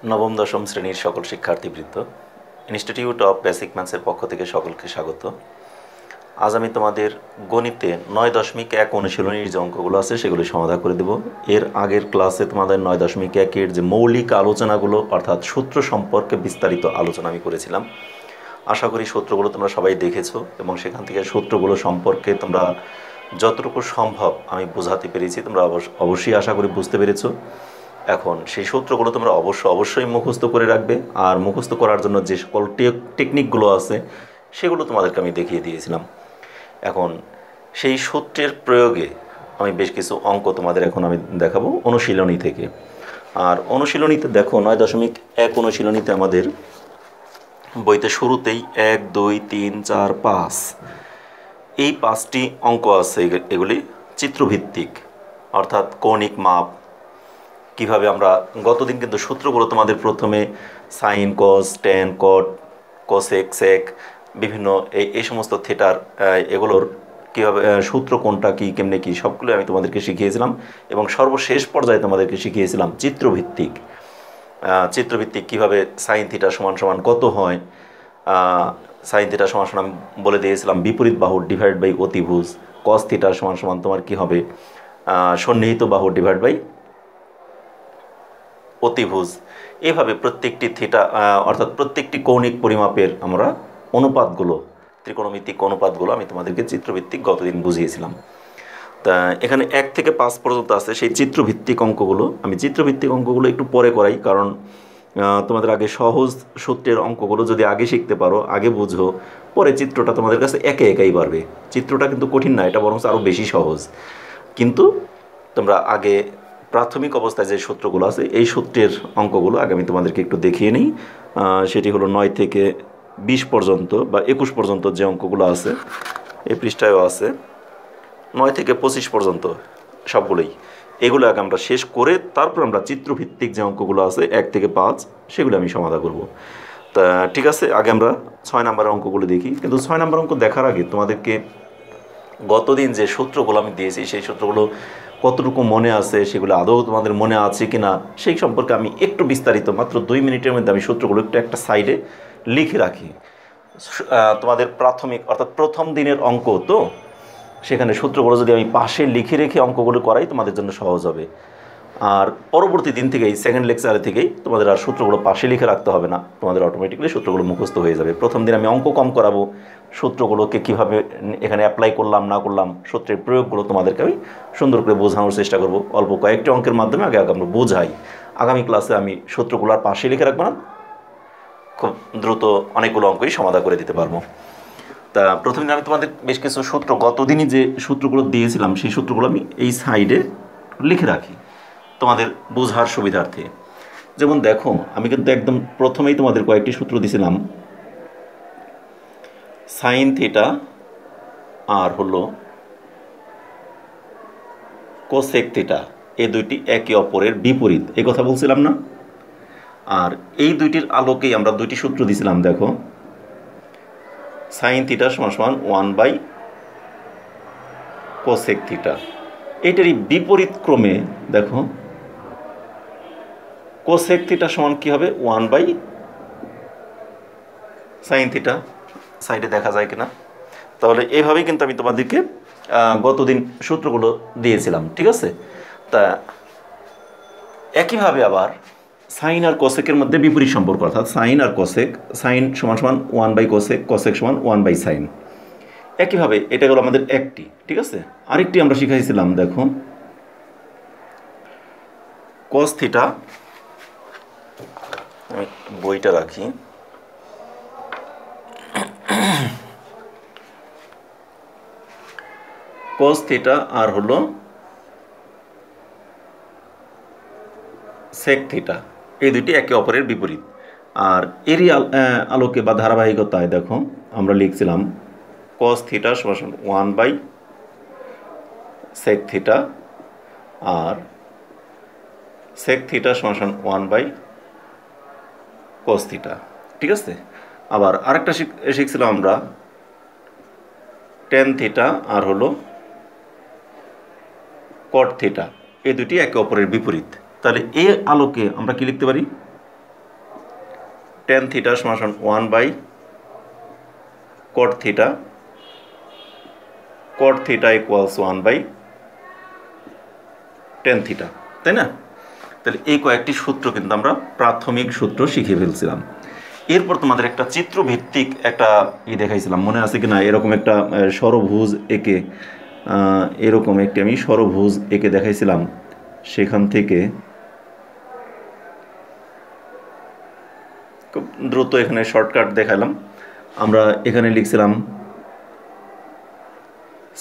নবম দশম শ্রেণীর সকল শিক্ষার্থীবৃন্দ, ইনস্টিটিউট অফ বেসিক ম্যাথসের পক্ষ থেকে সকলকে স্বাগত। আজ আমি তোমাদের গণিতে 9.1 অনুশীলনীর যে অঙ্কগুলো আছে সেগুলি সমাধান করে দেব। এর আগের ক্লাসে তোমাদের 9.1-এর যে মৌলিক আলোচনাগুলো অর্থাৎ সূত্র সম্পর্কে বিস্তারিত আলোচনা আমি করেছিলাম। আশা করি সূত্রগুলো তোমরা সবাই দেখেছো এবং সেখান থেকে সূত্রগুলো সম্পর্কে তোমরা যতটুকু সম্ভব আমি বোঝাতে পেরেছি। তোমরা অবশ্যই আশা করি বুঝতে পেরেছো। এখন সেই সূত্রগুলো তোমরা অবশ্যই মুখস্থ করে রাখবে, আর মুখস্থ করার জন্য যে সকল টেকনিকগুলো আছে সেগুলো তোমাদেরকে আমি দেখিয়ে দিয়েছিলাম। এখন সেই সূত্রের প্রয়োগে আমি বেশ কিছু অঙ্ক তোমাদের এখন আমি দেখাবো অনুশীলনী থেকে। আর অনুশীলনীতে দেখো 9.1 অনুশীলনীতে আমাদের বইতে শুরুতেই 1, 2, 3, 4, 5 এই 5টি অঙ্ক আছে। এগুলি চিত্রভিত্তিক, অর্থাৎ কৌণিক মাপ। কিভাবে আমরা গতদিন কিন্তু সূত্রগুলো তোমাদের প্রথমে সাইন, কস, ট্যান, কট, কোসেক, সেক বিভিন্ন এই সমস্ত থিটার এগুলোর কীভাবে সূত্র কোনটা কী কেমনে কী সবগুলো আমি তোমাদেরকে শিখিয়েছিলাম। এবং সর্বশেষ পর্যায়ে তোমাদেরকে শিখিয়েছিলাম চিত্রভিত্তিক কীভাবে সাইন থিটা সমান সমান কত হয়। সাইন থিটা সমান সমান বলে দিয়েছিলাম বিপরীত বাহু ডিভাইড বাই অতিভুজ। কস থিটা সমান সমান তোমার কী হবে সন্নিহিত বাহু ডিভাইড বাই অতিভুজ। এভাবে প্রত্যেকটি থিটা অর্থাৎ প্রত্যেকটি কৌণিক পরিমাপের আমরা অনুপাতগুলো, ত্রিকোণমিতিক অনুপাতগুলো আমি তোমাদেরকে চিত্রভিত্তিক গতদিন বুঝিয়েছিলাম। তা এখানে 1 থেকে 5 পর্যন্ত আছে সেই চিত্রভিত্তিক অঙ্কগুলো। আমি চিত্রভিত্তিক অঙ্কগুলো একটু পরে করাই, কারণ তোমাদের আগে সহজ সূত্রের অঙ্কগুলো যদি আগে শিখতে পারো, আগে বুঝো, পরে চিত্রটা তোমাদের কাছে একাই পারবে। চিত্রটা কিন্তু কঠিন না, এটা বরং আরও বেশি সহজ। কিন্তু তোমরা আগে প্রাথমিক অবস্থায় যে সূত্রগুলো আছে এই সূত্রের অঙ্কগুলো আগে আমি তোমাদেরকে একটু দেখিয়ে নিই। সেটি হলো 9 থেকে 20 পর্যন্ত বা 21 পর্যন্ত যে অঙ্কগুলো আছে এই পৃষ্ঠায়ও আছে, 9 থেকে 25 পর্যন্ত সবগুলোই। এগুলো আগে আমরা শেষ করে তারপর আমরা চিত্রভিত্তিক যে অঙ্কগুলো আছে 1 থেকে 5 সেগুলো আমি সমাধান করব। তা ঠিক আছে, আগে আমরা 6 নম্বরের অঙ্কগুলো দেখি। কিন্তু 6 নম্বর অঙ্ক দেখার আগে তোমাদেরকে গতদিন যে সূত্রগুলো আমি দিয়েছি সেই সূত্রগুলো কতটুকু মনে আছে, সেগুলো আদৌ তোমাদের মনে আছে কি না সেই সম্পর্কে আমি একটু বিস্তারিত মাত্র 2 মিনিটের মধ্যে আমি সূত্রগুলো একটু একটা সাইডে লিখে রাখি। তোমাদের প্রাথমিক অর্থাৎ প্রথম দিনের অঙ্ক তো, সেখানে সূত্রগুলো যদি আমি পাশে লিখে রেখে অঙ্কগুলো করাই তোমাদের জন্য সহজ হবে। আর পরবর্তী দিন থেকেই সেকেন্ড লেকচারে থেকেই তোমাদের আর সূত্রগুলো পাশে লিখে রাখতে হবে না, তোমাদের অটোমেটিক্যালি সূত্রগুলো মুখস্থ হয়ে যাবে। প্রথম দিন আমি অঙ্ক কম করাবো, সূত্রগুলোকে কীভাবে এখানে অ্যাপ্লাই করলাম না করলাম সূত্রের প্রয়োগগুলো তোমাদেরকে আমি সুন্দর করে বোঝানোর চেষ্টা করব। অল্প কয়েকটি অঙ্কের মাধ্যমে আগে আমরা বোঝাই। আগামী ক্লাসে আমি সূত্রগুলো আর পাশে লিখে রাখবো না, খুব দ্রুত অনেকগুলো অঙ্কই সমাধান করে দিতে পারবো। তা প্রথমে আমি তোমাদের বেশ কিছু সূত্র গতদিনই যে সূত্রগুলো দিয়েছিলাম সেই সূত্রগুলো আমি এই সাইডে লিখে রাখি তোমাদের বোঝার সুবিধার্থে। যেমন দেখো, আমি কিন্তু একদম প্রথমেই তোমাদের কয়েকটি সূত্র দিয়েছিলাম। সাইন থিটা আর হলো কোসেক থিটা, এই দুইটি একে অপরের বিপরীত, এই কথা বলছিলাম না? আর এই দুইটির আলোকেই আমরা দুইটি সূত্র দিয়েছিলাম। দেখো, সাইন থিটা সমান সমান 1 বাই কোসেক থিটা। এইটারই বিপরীত ক্রমে দেখো কোসেক থিটা সমান কী হবে 1 বাই সাইন থিটা। সাইডে দেখা যায় কিনা? তাহলে এইভাবেই কিন্তু আমি তোমাদেরকে গতদিন সূত্রগুলো দিয়েছিলাম, ঠিক আছে? তা একইভাবে আবার সাইন আর কোসেকের মধ্যে বিপরীত সম্পর্ক, অর্থাৎ সাইন আর কোসেক, সাইন সমান সমান 1 বাই কোসেক, কোসেক সমান 1 বাই সাইন। একইভাবে এটা হলো আমাদের একটি, ঠিক আছে? আরেকটি আমরা শিখাইছিলাম, দেখো কস থিটা, আমি বইটা রাখি, কস থিটা আর হলো সেক থিটা, এই দুটি একে অপরের বিপরীত। আর এরই আলোকে বা ধারাবাহিকতায় দেখো আমরা লিখছিলাম কস থিটা সমান 1 বাই সেক থিটা আর সেক থিটা সমান 1 বাই কস থিটা, ঠিক আছে? আবার আরেকটা শিখছিলাম আমরা টেন থিটা আর হলো কট থিটা, এই দুটি একে অপরের বিপরীত। তাহলে এই আলোকে আমরা কি লিখতে পারি? টেন থিটা সমান সমান 1/cot theta, cot theta equals 1/tan theta, তাই না? তাহলে এই কয়েকটি সূত্র কিন্তু আমরা প্রাথমিক সূত্র শিখে ফেলছিলাম। এরপর তোমাদের একটা চিত্রভিত্তিক একটা দেখাইছিলাম, মনে আছে কি না? এরকম একটা ষড়ভুজ এঁকে, এরকম একটি আমি ষড়ভুজ এঁকে দেখাইছিলাম। সেখান থেকে খুব দ্রুত এখানে শর্টকাট দেখালাম। আমরা এখানে লিখছিলাম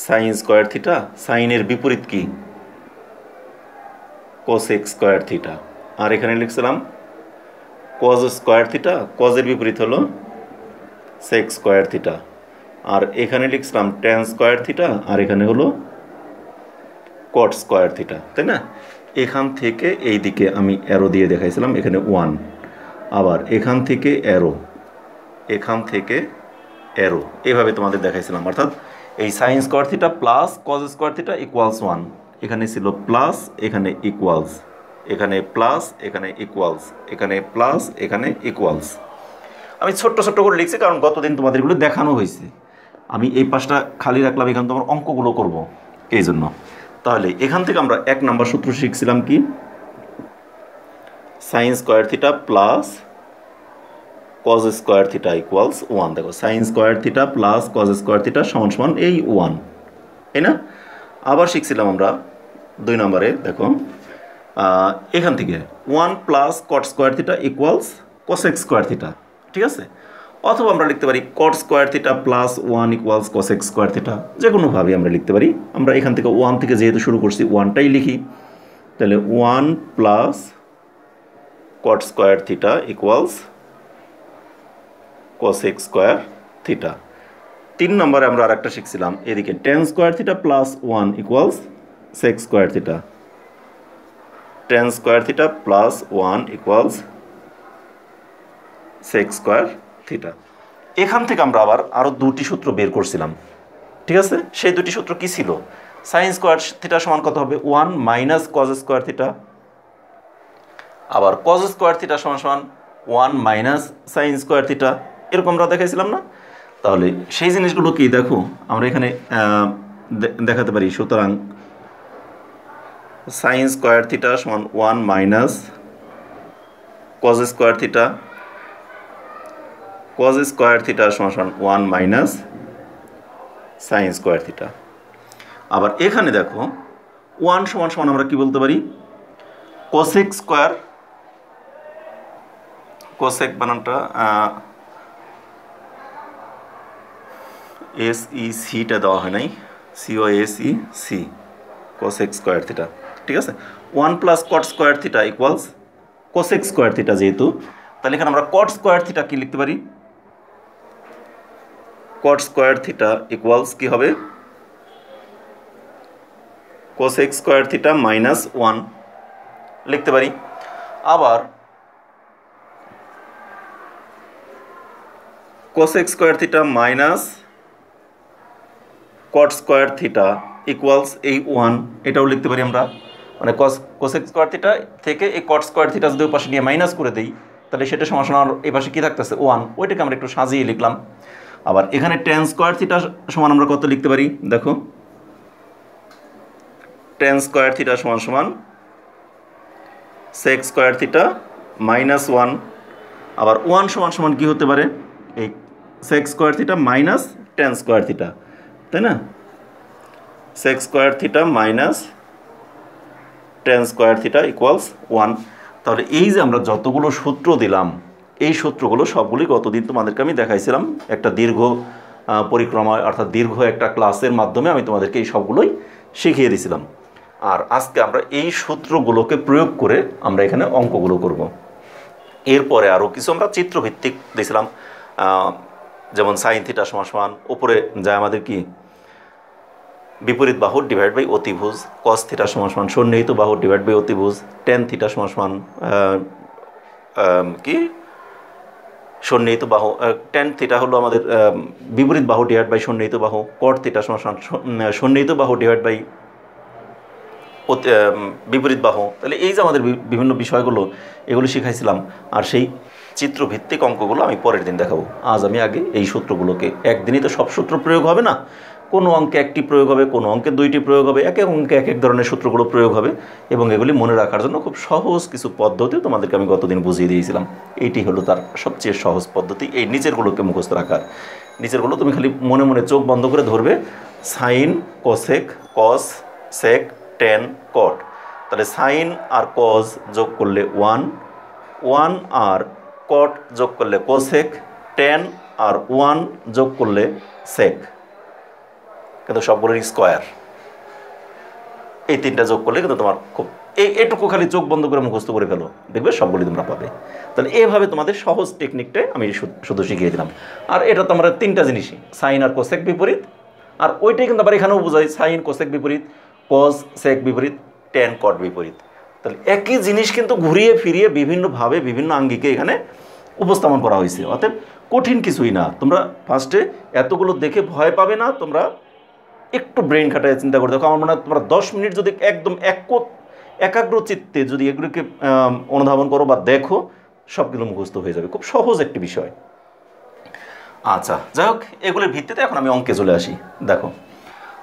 সাইন স্কোয়ার থিটা, সাইনের বিপরীত কি? Cosec square theta. আর এখানে লিখছিলাম কজ স্কোয়ার থিটা, কজের বিপরীত হলো সেক স্কোয়ার থিটা। আর এখানে লিখছিলাম ট্যান স্কোয়ার থিটা, আর এখানে হলো কট স্কোয়ার থিটা, তাই না? এখান থেকে এই দিকে আমি অ্যারো দিয়ে দেখাইছিলাম, এখানে 1, আবার এখান থেকে অ্যারো, এখান থেকে অ্যারো, এভাবে তোমাদের দেখাইছিলাম। অর্থাৎ এই sine square theta plus cos square theta equals 1, এখানে ছিল প্লাস, এখানে ইকুয়ালস, এখানে প্লাস, এখানে ইকুয়ালস, এখানে প্লাস, এখানে ইকুয়ালস। আমি ছোট্ট ছোট্ট করে লিখছি, কারণ গতদিন তোমাদের এগুলো দেখানো হয়েছে। আমি এই পাশটা খালি রাখলাম, এখানে তোমার অঙ্কগুলো করব এই জন্য। তাহলে এখান থেকে আমরা 1 নম্বর সূত্র শিখছিলাম কি? Sine square theta plus cos square theta equals 1। দেখো sine square theta plus cos square theta সমান সমান এই 1, তাই না? আবার শিখছিলাম আমরা 2 নম্বরে, দেখো এখান থেকে 1 plus cot square theta equals cosec square theta, ঠিক আছে? অথবা আমরা লিখতে পারি কট square theta plus 1 equals cosec square theta, যে কোনোভাবে আমরা লিখতে পারি। আমরা এখান থেকে 1 থেকে যেহেতু শুরু করছি, 1টাই লিখি। তাহলে 1 plus cot square theta equals cosec square theta. 3 নম্বরে আমরা আর একটা শিখছিলাম, এদিকে tan square theta plus 1 equals sec square theta, tan square theta plus 1 equals sec square theta. এখান থেকে আমরা আবার আরও 2টি সূত্র বের করছিলাম, ঠিক আছে? সেই 2টি সূত্র কি ছিল? সাইন স্কোয়ার থিটা সমান কত হবে? 1 মাইনাস কজ স্কোয়ার থিটা, আবার কজ স্কোয়ার থিটা সমান সমান 1 মাইনাস সাইন স্কোয়ার থিটা, এরকম আমরা দেখাইছিলাম না? তাহলে সেই জিনিসগুলো কি দেখো আমরা এখানে দেখাতে পারি। সুতরাং সাইন স্কোয়ার থিটা সমান 1 minus cause square theta, cause square theta সমান সমান 1 মাইনাস সাইন স্কোয়ার থিটা। আবার এখানে দেখো 1 সমান সমান আমরা কি বলতে পারি? কোসেক স্কোয়ার, কোসেক বানানটা SEC-টা দেওয়া হয় নাই, COSEC, কোসেক স্কোয়ার থিটা, ঠিক আছে? 1 plus cot square theta equals cosec square theta যেহেতু, তাহলে এখানে আমরা কট স্কোয়ার থিটা কি লিখতে পারি? কট স্কোয়ার থিটা ইকুয়ালস কি হবে? কোসেক স্কোয়ার থিটা মাইনাস 1 লিখতে পারি। আবার কোসেক স্কোয়ার থিটা মাইনাস কট স্কোয়ার থিটা ইকুয়ালস এই 1, এটাও লিখতে পারি আমরা। মানে কোসেক স্কোয়ার থিটা থেকে এই কট স্কোয়ার থিটা যদি ওই পাশে নিয়ে মাইনাস করে দিই, তাহলে সেটা সমান সমান এই পাশে কী থাকতেছে? 1, ওইটাকে আমরা একটু সাজিয়ে লিখলাম। আবার এখানে টেন স্কোয়ার থিটা সমান আমরা কত লিখতে পারি? দেখো টেন স্কোয়ার থিটা সমান সমান সেক স্কোয়ার থিটা মাইনাস 1। আবার 1 সমান সমান কী হতে পারে? এই sec square theta minus tan square theta, তাই না? Sec square theta minus tan square theta equals 1। তাহলে এই যে আমরা যতগুলো সূত্র দিলাম, এই সূত্রগুলো সবগুলি গতদিন তোমাদেরকে আমি দেখাইছিলাম একটা দীর্ঘ পরিক্রমায়, অর্থাৎ দীর্ঘ একটা ক্লাসের মাধ্যমে আমি তোমাদেরকে এই সবগুলোই শিখিয়ে দিয়েছিলাম। আর আজকে আমরা এই সূত্রগুলোকে প্রয়োগ করে আমরা এখানে অঙ্কগুলো করব। এরপরে আরও কিছু আমরা চিত্রভিত্তিক দিয়েছিলাম, যেমন সাইন থিটা সমান সমান উপরে যায় আমাদের কি বিপরীত বাহু ডিভাইড বাই অতিভুজ, কস থিটা সমান সমান সন্নিহিত বাহু ডিভাইড বাই অতিভুজ, টেন থিটা সমান সমান কি সন্নিহিত বাহু, টেন থিটা হলো আমাদের বিপরীত বাহু ডিভাইড বাই সন্নিহিত বাহু, কট থিটা সমান সমান সন্নিহিত বাহু ডিভাইড বাই বিপরীত বাহু। তাহলে এই যে আমাদের বিভিন্ন বিষয়গুলো এগুলো শিখাইছিলাম। আর সেই চিত্রভিত্তিক অঙ্কগুলো আমি পরের দিন দেখাবো। আজ আমি আগে এই সূত্রগুলোকে, একদিনই তো সব সূত্র প্রয়োগ হবে না, কোনো অঙ্কে একটি প্রয়োগ হবে, কোনো অঙ্কে দুইটি প্রয়োগ হবে, এক এক অঙ্কে এক এক ধরনের সূত্রগুলো প্রয়োগ হবে এবং এগুলি মনে রাখার জন্য খুব সহজ কিছু পদ্ধতি তোমাদেরকে আমি গতদিন বুঝিয়ে দিয়েছিলাম। এইটি হলো তার সবচেয়ে সহজ পদ্ধতি, এই নিচেরগুলোকে মুখস্থ রাখার। নিচেরগুলো তুমি খালি মনে মনে চোখ বন্ধ করে ধরবে, সাইন, কোসেক, কস, সেক, টেন, কট। তাহলে সাইন আর কস যোগ করলে 1, 1 আর কট যোগ করলে কোসেক, 10 আর 1 যোগ করলে সেক, কিন্তু সবগুলোর স্কোয়ার। এই তিনটা যোগ করলে কিন্তু তোমার খুব এইটুকু খালি চোখ বন্ধ করে মুখস্থ করে ফেলো, দেখবে সবগুলি তোমরা পাবে। তাহলে এইভাবে তোমাদের সহজ টেকনিকটাই আমি শুধু শিখিয়ে দিলাম। আর এটা তো আমরা তিনটা জিনিসই, সাইন আর কোসেক বিপরীত, আর ওইটাই কিন্তু আবার এখানেও বোঝাই, সাইন কোসেক বিপরীত, কস সেক বিপরীত, টেন কট বিপরীত। তাহলে একই জিনিস কিন্তু ঘুরিয়ে ফিরিয়ে বিভিন্নভাবে বিভিন্ন আঙ্গিকে এখানে উপস্থাপন করা হয়েছে। অর্থাৎ কঠিন কিছুই না। তোমরা ফার্স্টে এতগুলো দেখে ভয় পাবে না, তোমরা একটু ব্রেন খাটায় চিন্তা করে দেখো। আমার মনে হয় তোমরা 10 মিনিট যদি একদম একাগ্র চিত্তে যদি এগুলোকে অনুধাবন করো বা দেখো, সবগুলো মুখস্থ হয়ে যাবে। খুব সহজ একটি বিষয়। আচ্ছা, যাই হোক, এগুলোর ভিত্তিতে এখন আমি অঙ্কে চলে আসি। দেখো,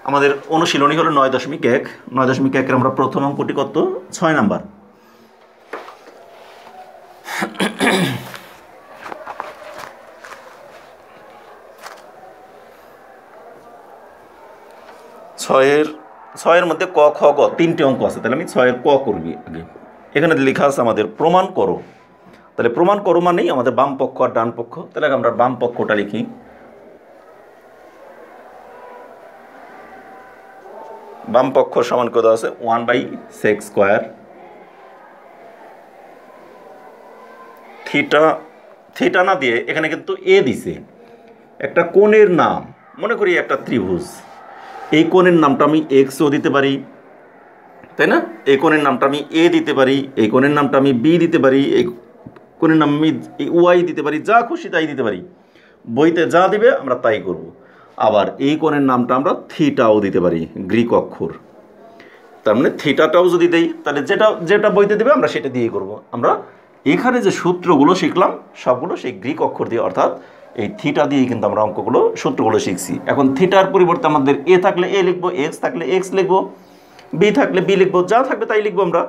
আমাদের অনুশীলনী হলো 9.1। 9.1-এর আমরা প্রথম অঙ্কটি কত? 6 নাম্বার। ছয়ের মধ্যে ক, খ, গ তিনটে অঙ্ক আছে। তাহলে আমি 6-এর ক করবি আগে। এখানে লেখা আছে আমাদের প্রমাণ করো। তাহলে প্রমাণ করো মানেই আমাদের বাম পক্ষ আর ডান পক্ষ। তাহলে আমরা বাম পক্ষটা লিখি। বাম পক্ষ সমান কত আছে? 1/sec square. থিটা না দিয়ে এখানে কিন্তু এ দিছে, একটা কোণের নাম, মনে করি একটা ত্রিভুজ। এই কোণের নামটা আমি এক্সও দিতে পারি, তাই না? এই কোণের নামটা আমি এ দিতে পারি, এই কোণের নামটা আমি বি দিতে পারি, এই কোণের নাম আমি ওয়াই দিতে পারি, যা খুশি তাই দিতে পারি। বইতে যা দিবে আমরা তাই করব। আবার এই কোণের নামটা আমরা থিটাও দিতে পারি, গ্রিক অক্ষর। তার মানে থিটাটাও যদি দেই, তাহলে যেটা বইতে দেবে আমরা সেটা দিয়েই করব। আমরা এখানে যে সূত্রগুলো শিখলাম সবগুলো সেই গ্রিক অক্ষর দিয়ে, অর্থাৎ এই থিটা দিয়েই কিন্তু আমরা সূত্রগুলো শিখছি। এখন থিটার পরিবর্তে আমাদের এ থাকলে এ লিখবো, এক্স থাকলে এক্স লিখবো, বি থাকলে বি লিখবো, যা থাকবে তাই লিখবো আমরা।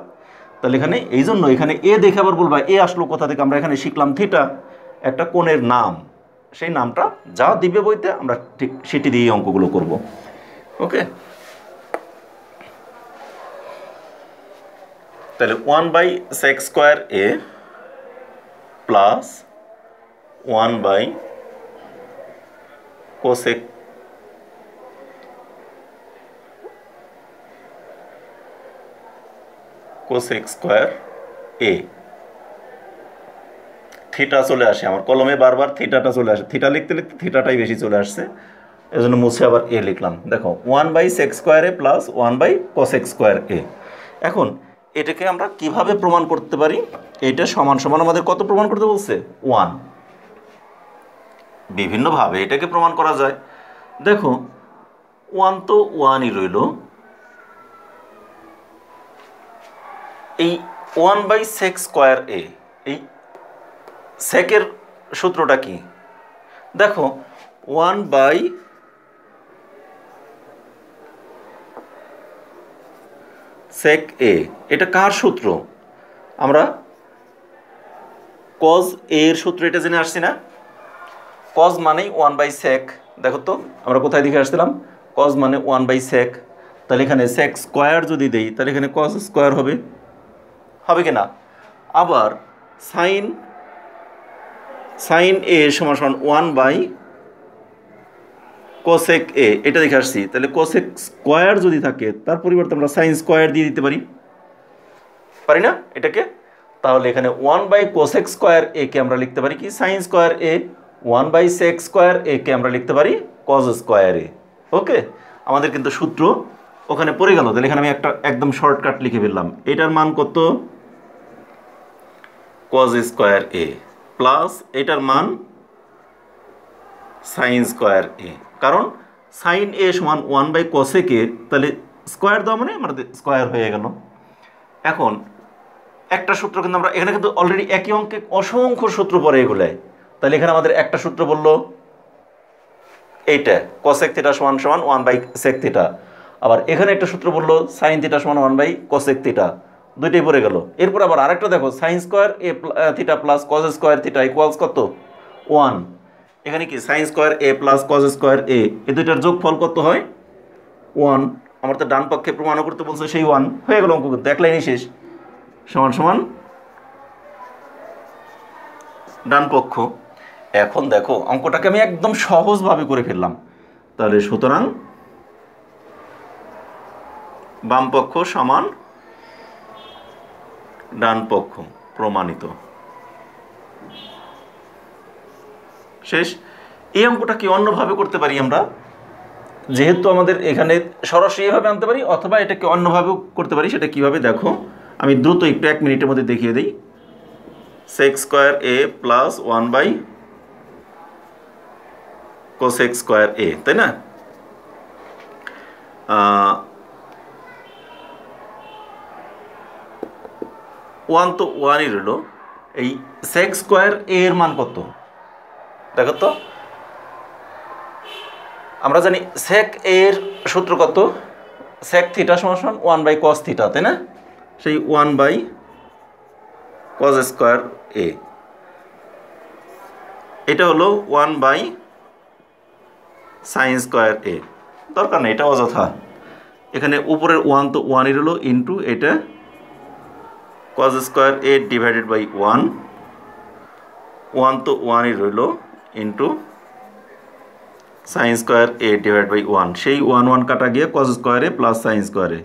তাহলে এখানে এই জন্য এখানে এ দেখে আবার বলবা এ আসলো কোথা থেকে? আমরা এখানে শিখলাম থিটা, একটা কোণের নাম। সেই নামটা যা দিবে বইতে আমরা ঠিক সেটি দিয়ে অঙ্কগুলো করব। ওকে, তাহলে 1/sec square A plus 1/cosec square A. Theta চলে আসে আমার কলমে, বারবার থিটাটা চলে আসে। থিটা লিখতে লিখতে থিটাটাই বেশি চলে আসছে, এই জন্য মুছে আবার এ লিখলাম। দেখো, 1/sec square A plus 1/cosec square A. এখন এটাকে আমরা কিভাবে প্রমাণ করতে পারি? এটা সমান সমান আমাদের কত প্রমাণ করতে বলছে? 1। বিভিন্নভাবে এটাকে প্রমাণ করা যায়। দেখো, 1 তো 1ই রইল। এই 1/sec স্কোয়ার এ, এই সেকের সূত্রটা কি? দেখো, 1/sec এ, এটা কার সূত্র? আমরা cos a এর সূত্র এটা জেনে আসছি না? cos মানেই 1/sec। দেখো তো আমরা কোথায় দেখে আসছিলাম? cos মানে 1/sec। তাহলে এখানে sec স্কোয়ার যদি দেই, তাহলে এখানে cos স্কোয়ার হবে কি না? আবার sin a সমান 1/cosec a, এটা দেখে আসছি। তাহলে cosec স্কোয়ার যদি থাকে তার পরিবর্তে আমরা sin স্কোয়ার দিয়ে দিতে পারি না এটাকে? তাহলে এখানে 1/cosec স্কোয়ার a কে আমরা লিখতে পারি কি? sin square a। 1/sec square a কে আমরা লিখতে পারি cos স্কোয়ার a। ওকে, আমাদের কিন্তু সূত্র ওখানে পড়ে গেল। তাহলে এখানে আমি একটা একদম শর্টকাট লিখে ফেললাম। এটার মান কত? cos স্কোয়ার a প্লাস এটার মান sin স্কোয়ার a। কারণ sin a সমান 1/cosec a, তাহলে স্কোয়ার দেওয়া মানে আমাদের স্কোয়ার হয়ে গেল। এখন একটা সূত্র কিন্তু আমরা এখানে কিন্তু অলরেডি একই অঙ্কে অসংখ্য সূত্র পড়ে এগুলাই। তাহলে এখানে আমাদের একটা সূত্র বললো এইটা cosec থিটা সমান সমান 1/sec থিটা, আবার এখানে একটা সূত্র বললো sin থিটা সমান 1/cosec থিটা, দুইটাই পড়ে গেল। এরপর আবার আরেকটা দেখো sin square a theta plus cos square theta equals কত 1। এখানে কি sin square a plus cos square a, এই দুইটার যোগফল কত হয় 1। আমার তো ডান পক্ষে প্রমাণ করতে বলছে সেই 1, হয়ে গেল অঙ্ক কিন্তু এক লাইনই শেষ। সমান সমান ডান পক্ষ। এখন দেখো অঙ্কটাকে আমি একদম সহজভাবে করে ফেললাম। তাহলে সুতরাং বাম পক্ষ সমান ডান পক্ষ প্রমাণিত। শেষ। এই অঙ্কটা কি অন্যভাবে করতে পারি আমরা, যেহেতু আমাদের এখানে সরাসরি এভাবে আনতে পারি, অথবা এটাকে অন্যভাবেও করতে পারি। সেটা কিভাবে দেখো, আমি দ্রুত একটু 1 মিনিটের মধ্যে দেখিয়ে দিই। sec square a plus 1/cosec square a, তাই না? 1 তো 1ই রইল। এই sec স্কোয়ার a এর মান কত দেখো তো। আমরা জানি sec a এর সূত্র কত, sec থিটা সমান 1/cos থিটা, তাই না? সেই 1/cos স্কোয়ার a, এটা হলো 1/sin স্কোয়ার a। দরকার নেই, এটা অযথা। এখানে উপরের 1 তো 1ই রইল ইন্টু এটা cos square a divided by 1, 1 তো 1ই রইল into sin square a divide by 1। সেই 1 1 কাটা গিয়ে cos square a plus sin square a,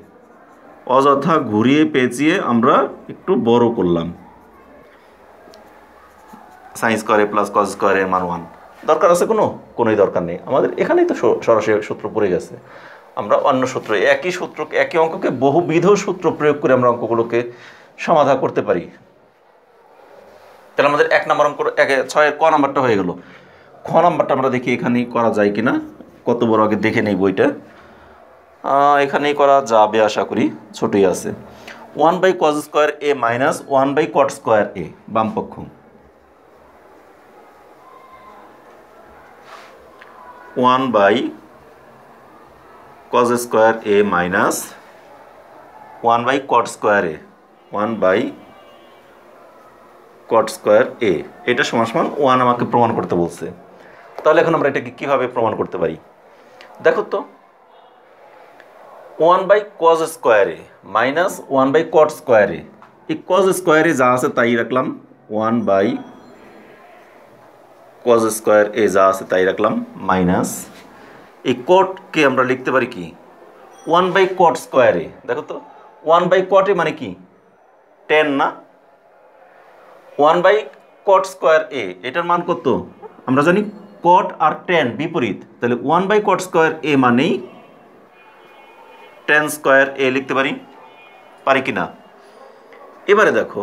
অযথা ঘুরিয়ে পেঁচিয়ে আমরা একটু বড় করলাম। sin square a plus cos square a মান 1। দরকার আছে কোনোই দরকার নেই আমাদের, এখানেই তো সরাসরি সূত্র পড়ে গেছে। আমরা অন্য সূত্র, একই সূত্র একই অঙ্ককে বহুবিধ সূত্র প্রয়োগ করে আমরা অঙ্কগুলোকে সমাধান করতে পারি। তাহলে আমাদের 1 নম্বর অঙ্ক 6-এর ক নাম্বারটা হয়ে গেল। খ নাম্বারটা আমরা দেখি এখানেই করা যায় কিনা, কত বড় আগে দেখে নেই বইটা। এখানেই করা যাবে আশা করি, ছোটই আছে। 1/cos square a minus 1/cot square a, বাম পক্ষ। 1/cos square a minus 1/cot square a, 1/cot square a, এটা সমান সমান 1 আমাকে প্রমাণ করতে বলছে। তাহলে এখন আমরা এটাকে কিভাবে প্রমাণ করতে পারি দেখো তো। 1/cos square a minus 1/cot square a, এই cos স্কোয়ার a যা আছে তাই রাখলাম, 1/cos স্কোয়ার a যা আছে তাই রাখলাম, মাইনাস এই cotকে আমরা লিখতে পারি কি 1/cot স্কোয়ার a। দেখো তো 1/cot a মানে কি 10 না, 1/cot স্কোয়ার a এটার মান কত আমরা জানি, cot আর tan বিপরীত। তাহলে 1/cot স্কোয়ার a মানেই tan স্কোয়ার a লিখতে পারি কিনা। এবারে দেখো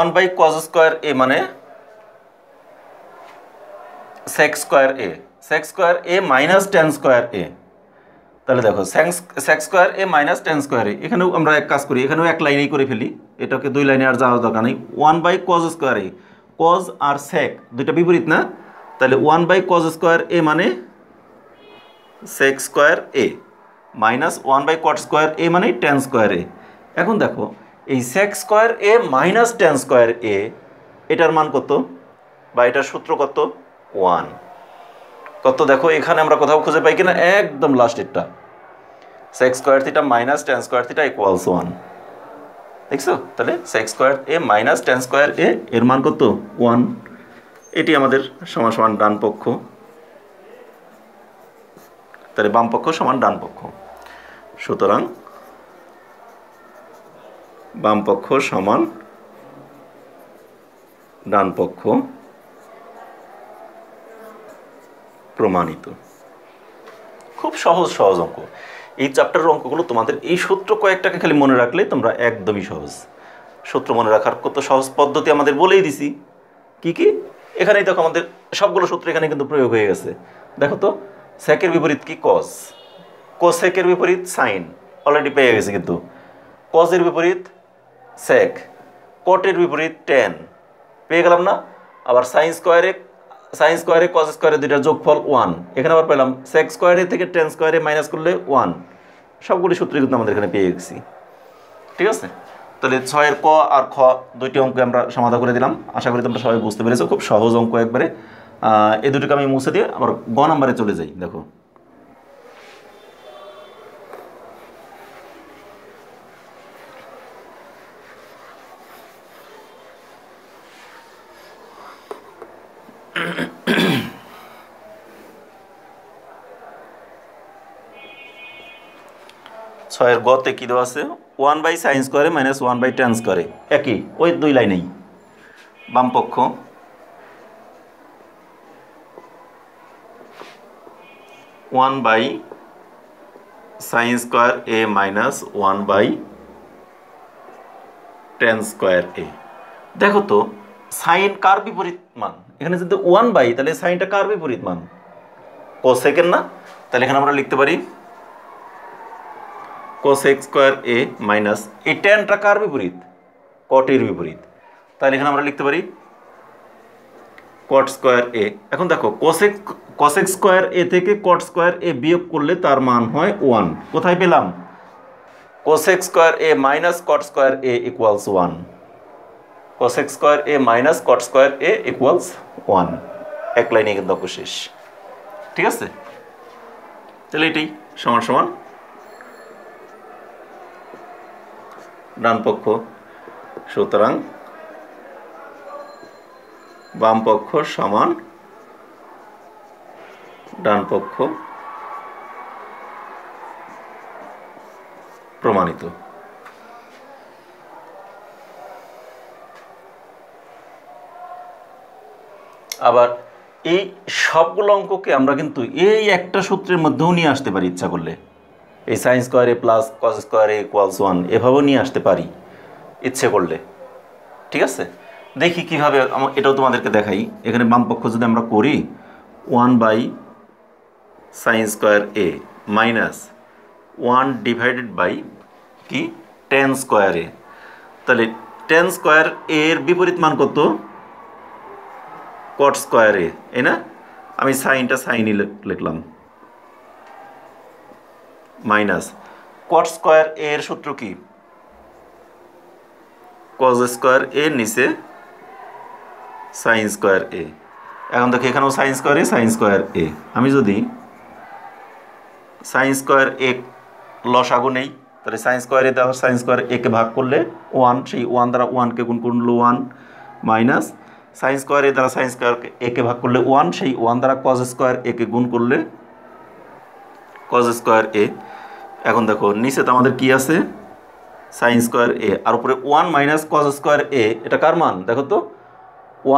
1/cos স্কোয়ার a মানে sec square a, sec square a minus tan square a। তাহলে দেখো sec square a minus tan square a, এখানেও আমরা এক কাজ করি, এখানেও এক লাইনেই করে ফেলি, এটাকে 2 লাইনে আর যাওয়ার দরকার নেই। 1/cos স্কোয়ার a, cos আর sec দুইটা বিপরীত না, তাহলে 1/cos স্কোয়ার a মানে sec square a minus 1/cot square a মানে tan স্কোয়ার a। এখন দেখো এই sec square a minus tan square a এটার মান কত, বা এটার সূত্র কত 1। কত দেখো এখানে আমরা কোথাও খুঁজে পাই কিনা, একদম লাস্টেরটা, sec square theta minus tan square theta equals 1। দেখছো, তাহলে sec square a minus tan square a এর মান কত 1। এটি আমাদের সমান সমান ডান পক্ষ। তাহলে বাম পক্ষ সমান ডান পক্ষ, সুতরাং বাম পক্ষ সমান ডান পক্ষ প্রমাণিত। খুব সহজ অঙ্ক। এই চ্যাপ্টারের অঙ্কগুলো তোমাদের এই সূত্র কয়েকটাকে খালি মনে রাখলে তোমরা একদমই সহজ। সূত্র মনে রাখার কত সহজ পদ্ধতি আমাদের বলেই দিছি। কি এখানেই দেখো আমাদের সবগুলো সূত্র এখানে কিন্তু প্রয়োগ হয়ে গেছে। দেখো তো সেকের বিপরীত কি cos, cosec এর বিপরীত sin, অলরেডি পেয়ে গেছে কিন্তু কজের বিপরীত সেক, কটের বিপরীত টেন, পেয়ে গেলাম না? আবার সাইন স্কোয়ারে কজ স্কোয়ারে দুইটার যোগফল 1, এখানে আবার পেলাম সেক স্কোয়ারে থেকে টেন স্কোয়ারে মাইনাস করলে 1, সবগুলি সূত্র কিন্তু আমাদের এখানে পেয়ে গেছি। ঠিক আছে, তাহলে 6-এর ক আর খ দুইটি অঙ্ক আমরা সমাধান করে দিলাম। আশা করি তোমরা সবাই বুঝতে পেরেছো, খুব সহজ অঙ্ক একবারে। এই দুটোকে আমি মুছে দিয়ে আবার গ নাম্বারে চলে যাই। দেখো ছয়ের গতে কী দেওয়া আছে? 1/sin স্কোয়ারে মাইনাস 1/tan স্কোয়ারে, একই ওই দুই লাইনেই। বাম পক্ষ one by sine square A minus 1/tan square A. দেখো তো সাইন কার বিপরীত মান? এখানে যদি 1/, তাহলে সাইনটা কার বিপরীত মান? কোসেকের না? তাহলে এখানে আমরা লিখতে পারি কোসেক স্কোয়ার এ মাইনাস, এই ট্যানটা কার বিপরীত? কটের বিপরীত, তাহলে এখানে আমরা লিখতে পারি কট স্কোয়ার এ। এখন দেখো কোসেক স্কোয়ার এ থেকে কট স্কোয়ার এ বিয়োগ করলে তার মান হয় 1। কোথায় পেলাম? Cosec square A minus cot square A equals 1, cosec square A minus cot square A equals 1, এক লাইনে কিন্তু অঙ্ক শেষ। ঠিক আছে, তাহলে এটাই সমান সমান ডান পক্ষ, সুতরাং বাম পক্ষ সমান ডান পক্ষ প্রমাণিত। আবার এই সবগুলো অঙ্ককে আমরা কিন্তু এই একটা সূত্রের মধ্যেও নিয়ে আসতে পারি ইচ্ছা করলে। এই sign square A plus cos square A equals 1 এভাবেও নিয়ে আসতে পারি ইচ্ছে করলে। ঠিক আছে, দেখি কীভাবে, এটাও তোমাদেরকে দেখাই। এখানে বাম পক্ষ যদি আমরা করি 1/sin স্কোয়ার এ মাইনাস 1/, কি, tan স্কোয়ার এ, তাহলে tan স্কোয়ার এর বিপরীত মান কত? কট স্কোয়ার এ, এই না? আমি সাইনই লিখলাম মাইনাস কট স্কোয়ার এর সূত্র কি? কজ স্কোয়ার এর নিচে সাইন স্কোয়ার এ। এখন দেখো এখানেও সাইন স্কোয়ার এ, আমি যদি সাইন স্কোয়ার এ লসাগু নেই, তাহলে সাইন স্কোয়ার এ দ্বারা সাইন স্কোয়ার একে ভাগ করলে 1, সেই 1 দ্বারা 1কে গুণ করলে 1 মাইনাস সাইন স্কোয়ার এ দ্বারা সাইন স্কোয়ার একে ভাগ করলে 1, সেই 1 দ্বারা কজ স্কোয়ার একে গুণ করলে কজ স্কোয়ার এ। এখন দেখো নিচে তো আমাদের কি আছে? সাইন স্কোয়ার এ, আর উপরে 1 মাইনাস কজ স্কোয়ার এ, এটা কার মান? দেখো তো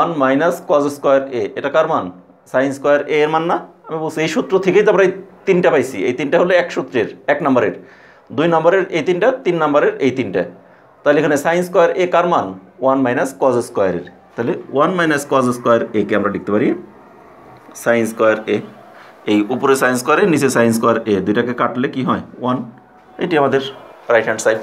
1 মাইনাস কজ স্কোয়ার এ, এটা কার মান? সাইন স্কোয়ার এ এর মান না? আমি বলছি এই সূত্র থেকেই তো আমরা এই তিনটা পাইছি। এই তিনটা হলো এক সূত্রের, 1 নম্বরের, 2 নম্বরের এই তিনটা, 3 নম্বরের এই তিনটা। তাহলে এখানে সাইন স্কোয়ার এ কার মান? 1 মাইনাস কজ স্কোয়ারের। তাহলে 1 মাইনাস কজ স্কোয়ার এ কে আমরা লিখতে পারি সাইন স্কোয়ার এ। এই উপরে সাইন স্কোয়ার এ, নিচে সাইন স্কোয়ার এ, দুইটাকে কাটলে কি হয়? 1। এটি আমাদের রাইট হ্যান্ড সাইড।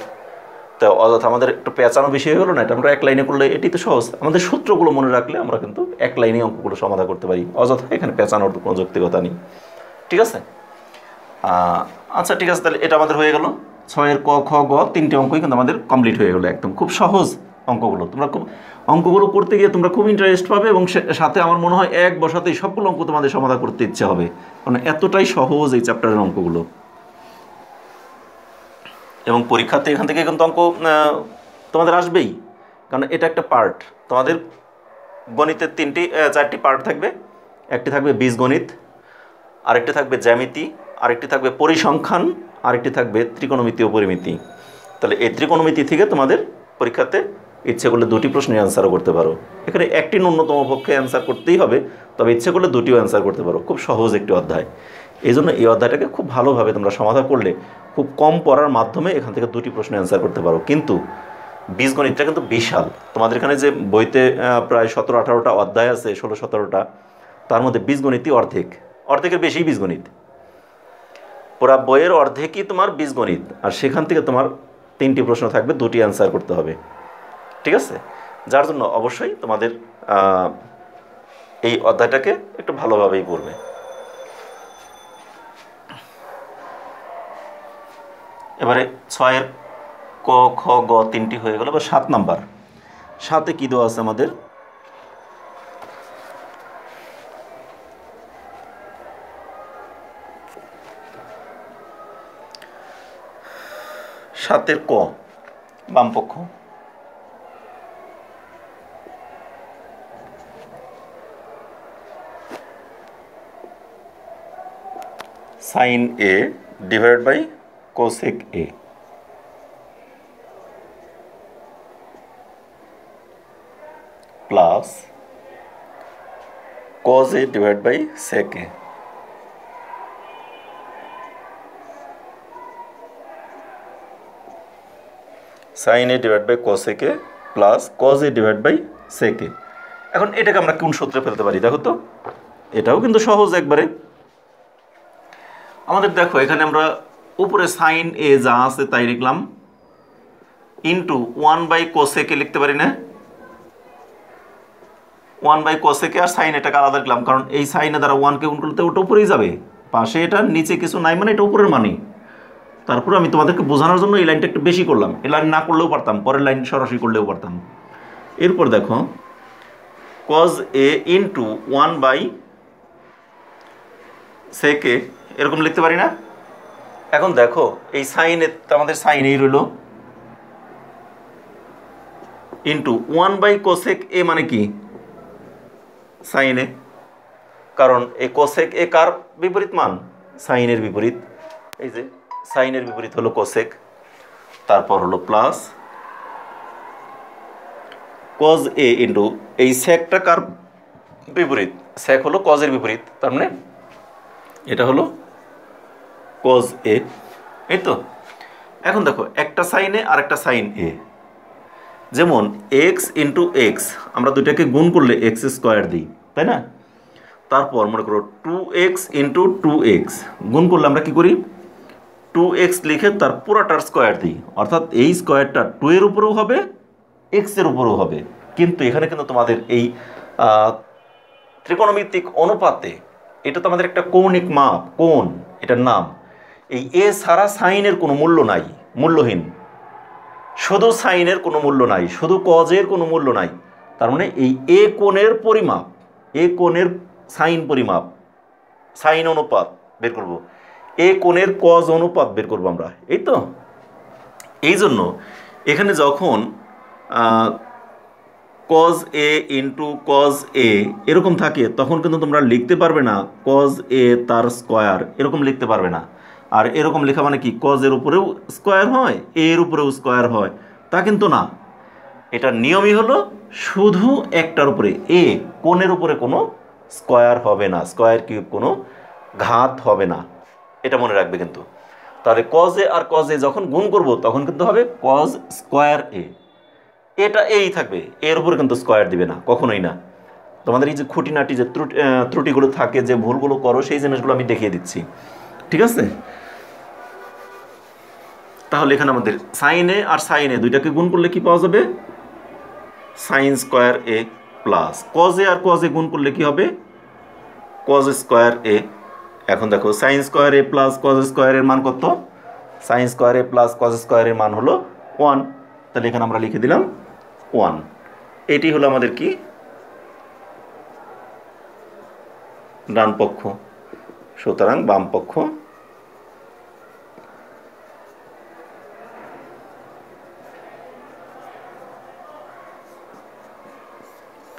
তো অযথা আমাদের একটু পেঁচানো বেশি হয়ে গেলো না? এটা আমরা এক লাইনে করলে এটি তো সহজ। আমাদের সূত্রগুলো মনে রাখলে আমরা কিন্তু এক লাইনে অঙ্কগুলো সমাধান করতে পারি, অযথা এখানে পেঁচানোর কোনো যৌক্তিকতা নেই। ঠিক আছে, আচ্ছা ঠিক আছে, তাহলে এটা আমাদের হয়ে গেল। 6-এর ক, খ, গ তিনটে অঙ্কই কিন্তু আমাদের কমপ্লিট হয়ে গেলো। একদম খুব সহজ অঙ্কগুলো। তোমরা খুব অঙ্কগুলো করতে গিয়ে তোমরা খুব ইন্টারেস্ট পাবে, এবং সাথে আমার মনে হয় এক বসাতেই সবগুলো অঙ্ক তোমাদের সমাধান করতে ইচ্ছে হবে, কারণ এতটাই সহজ এই চ্যাপ্টারের অঙ্কগুলো। এবং পরীক্ষাতে এখান থেকে কিন্তু অঙ্ক তোমাদের আসবেই, কারণ এটা একটা পার্ট। তোমাদের গণিতের 4টি পার্ট থাকবে। একটি থাকবে বীজগণিত, আরেকটি থাকবে জ্যামিতি, আরেকটি থাকবে পরিসংখ্যান, আরেকটি থাকবে ত্রিকোণমিতি ও পরিমিতি। তাহলে এই ত্রিকোণমিতি থেকে তোমাদের পরীক্ষাতে ইচ্ছে করলে 2টি প্রশ্নের অ্যান্সারও করতে পারো। এখানে একটি ন্যূনতম পক্ষে অ্যান্সার করতেই হবে, তবে ইচ্ছে করলে 2টিও অ্যান্সার করতে পারো। খুব সহজ একটি অধ্যায়, এই জন্য এই অধ্যায়টাকে খুব ভালোভাবে তোমরা সমাধান করলে খুব কম পড়ার মাধ্যমে এখান থেকে 2টি প্রশ্নের অ্যান্সার করতে পারো। কিন্তু বীজগণিতটা কিন্তু বিশাল। তোমাদের এখানে যে বইতে প্রায় 17-18টা অধ্যায় আছে, 16-17টা, তার মধ্যে বীজগণিতই অর্ধেকের বেশি বীজগণিত। পুরা বইয়ের অর্ধেকই তোমার বীজগণিত, আর সেখান থেকে তোমার 3টি প্রশ্ন থাকবে, 2টি অ্যান্সার করতে হবে, ঠিক আছে? যার জন্য অবশ্যই তোমাদের এই অধ্যায়টাকে একটু ভালোভাবেই পড়বে। এবারে 6-এর ক, খ, গ 3টি হয়ে গেল। এবার 7 নাম্বার। 7-এ কী দেওয়া আছে আমাদের? সাতের ক, বামপক্ষ। Sine A divide by cosec A plus cos A divide by sec A. Sine A divide by cosec A plus cos A divide by sec A. এখন এটাকে আমরা কোন সূত্রে ফেলতে পারি দেখো তো? এটাও কিন্তু সহজ একবারে। আমাদের দেখো এখানে আমরা উপরে সাইন এ যা আছে তাই লিখলাম, ইন্টু 1 বাই কোসেক এ লিখতে পারি না? 1 বাই কোসেক এ আর সাইন এটাকে আলাদা লিখলাম, কারণ এই সাইনে দ্বারা 1কে গুণ করলে ওটা উপরেই যাবে, পাশে এটা নিচে কিছু নাই, মানে এটা উপরের মানে। তারপর আমি তোমাদেরকে বোঝানোর জন্য এই লাইনটা একটু বেশি করলাম, এই লাইন না করলেও পারতাম, পরের লাইন সরাসরি করলেও পারতাম। এরপর দেখো cos A into 1 by sec A এরকম লিখতে পারি না? এখন দেখো এই সাইনে আমাদের সাইন এই রইল, ইন্টু 1 বাই কোসেক এ মানে কি? সাইন এ, কারণ এই কোসেক এ কার বিপরীত মান? সাইনের বিপরীত। এই যে সাইনের বিপরীত হলো কোসেক, তারপর হলো প্লাস কজ এ ইন্টু এই সেকটা কার বিপরীত? সেক হলো কজের বিপরীত, তার মানে এটা হলো কজ এ, এই তো। এখন দেখো একটা সাইন এ আর একটা সাইন এ, যেমন এক্স ইন্টু এক্স আমরা দুইটাকে গুণ করলে এক্স স্কোয়ার দিই, তাই না? তারপর মনে করো 2x ইন্টু 2x গুণ করলে আমরা কি করি? 2x লিখে তার পুরাটার স্কোয়ার দিই, অর্থাৎ এই স্কোয়ারটা 2 এর উপরেও হবে, x এর উপরেও হবে। কিন্তু এখানে কিন্তু তোমাদের এই ত্রিকোণমিতিক অনুপাতে এটা তো আমাদের একটা কৌণিক মাপ, কোণ এটার নাম। এই এ ছাড়া সাইনের কোনো মূল্য নাই, মূল্যহীন। শুধু সাইনের কোনো মূল্য নাই, শুধু কজের কোনো মূল্য নাই। তার মানে এই এ কোণের পরিমাপ, এ কোণের সাইন পরিমাপ, সাইন অনুপাত বের করব, এ কোণের কজ অনুপাত বের করব আমরা, এই তো। এই জন্য এখানে যখন কজ এ ইন্টু কজ এ এরকম থাকে তখন কিন্তু তোমরা লিখতে পারবে না কজ এ তার স্কোয়ার, এরকম লিখতে পারবে না। আর এরকম লেখা মানে কি? কজের উপরেও স্কোয়ার হয়, এর উপরেও স্কোয়ার হয়, তা কিন্তু না। এটা নিয়মই হলো শুধু একটার উপরে, এ কোণের উপরে কোনো স্কোয়ার হবে না, স্কোয়ার কিউব কোনো ঘাত হবে না, এটা মনে রাখবে কিন্তু। তাহলে কজ এ আর কজ এ যখন গুণ করব তখন কিন্তু হবে কজ স্কোয়ার এ, এটা এই থাকবে, এর উপরে কিন্তু স্কোয়ার দিবে না, কখনোই না। তোমাদের এই যে খুঁটিনাটি যে ত্রুটিগুলো থাকে, যে ভুলগুলো করো, সেই জিনিসগুলো আমি দেখিয়ে দিচ্ছি, ঠিক আছে? তাহলে এখানে আমাদের সাইন এ আর সাইন এ দুইটাকে গুণ করলে কি পাওয়া যাবে? Sine square A plus cos A আর কজ এ গুণ করলে কি হবে? Cos square A. এখন দেখো sine square A plus cos square এর মান কত? Sine square A plus cos square এর মান হলো 1। তাহলে এখানে আমরা লিখে দিলাম 1। এটি হলো আমাদের কি? ডান পক্ষ। সুতরাং বাম পক্ষ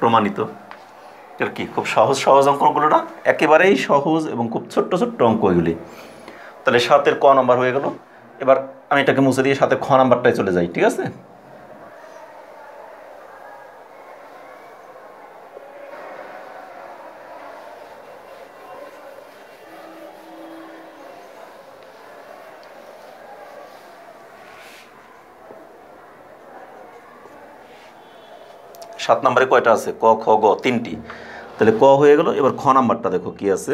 প্রমাণিত। এটা কি খুব সহজ সহজ অঙ্কগুলো না? একেবারেই সহজ এবং খুব ছোট্ট ছোট্ট অঙ্ক এগুলি। তাহলে 7-এর ক নাম্বার হয়ে গেল। এবার আমি এটাকে মুছে দিয়ে 7-এর খ নাম্বারটায় চলে যাই, ঠিক আছে? সাত নম্বরে কয়টা আছে? ক, খ, গ 3টি। তাহলে ক হয়ে গেল। এবার খ নাম্বারটা দেখো কি আছে।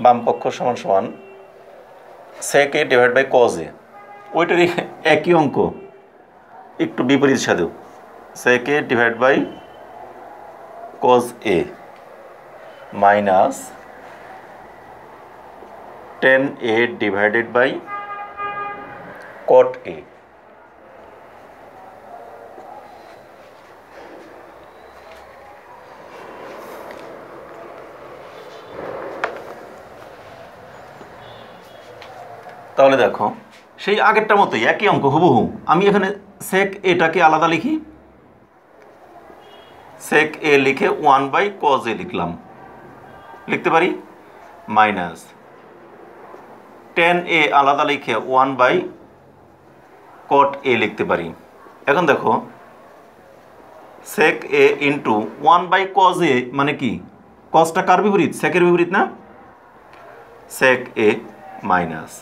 বাম পক্ষ সমান সমান sec a divide by cos a, ওইটারই একই অঙ্ক একটু বিপরীত সাধু, sec a divide by cos a minus tan a divided by cot a। তাহলে দেখো সেই আগেরটার মতোই একই অঙ্ক হুবহু। আমি এখানে sec এটাকে আলাদা লিখি, sec a লিখে 1/cos a লিখলাম, লিখতে পারি, মাইনাস tan a আলাদা লিখে 1/cot a লিখতে পারি। এখন দেখো sec a into 1/cos a মানে কি, cosটা কার বিপরীত, sec এর বিপরীত না, sec a minus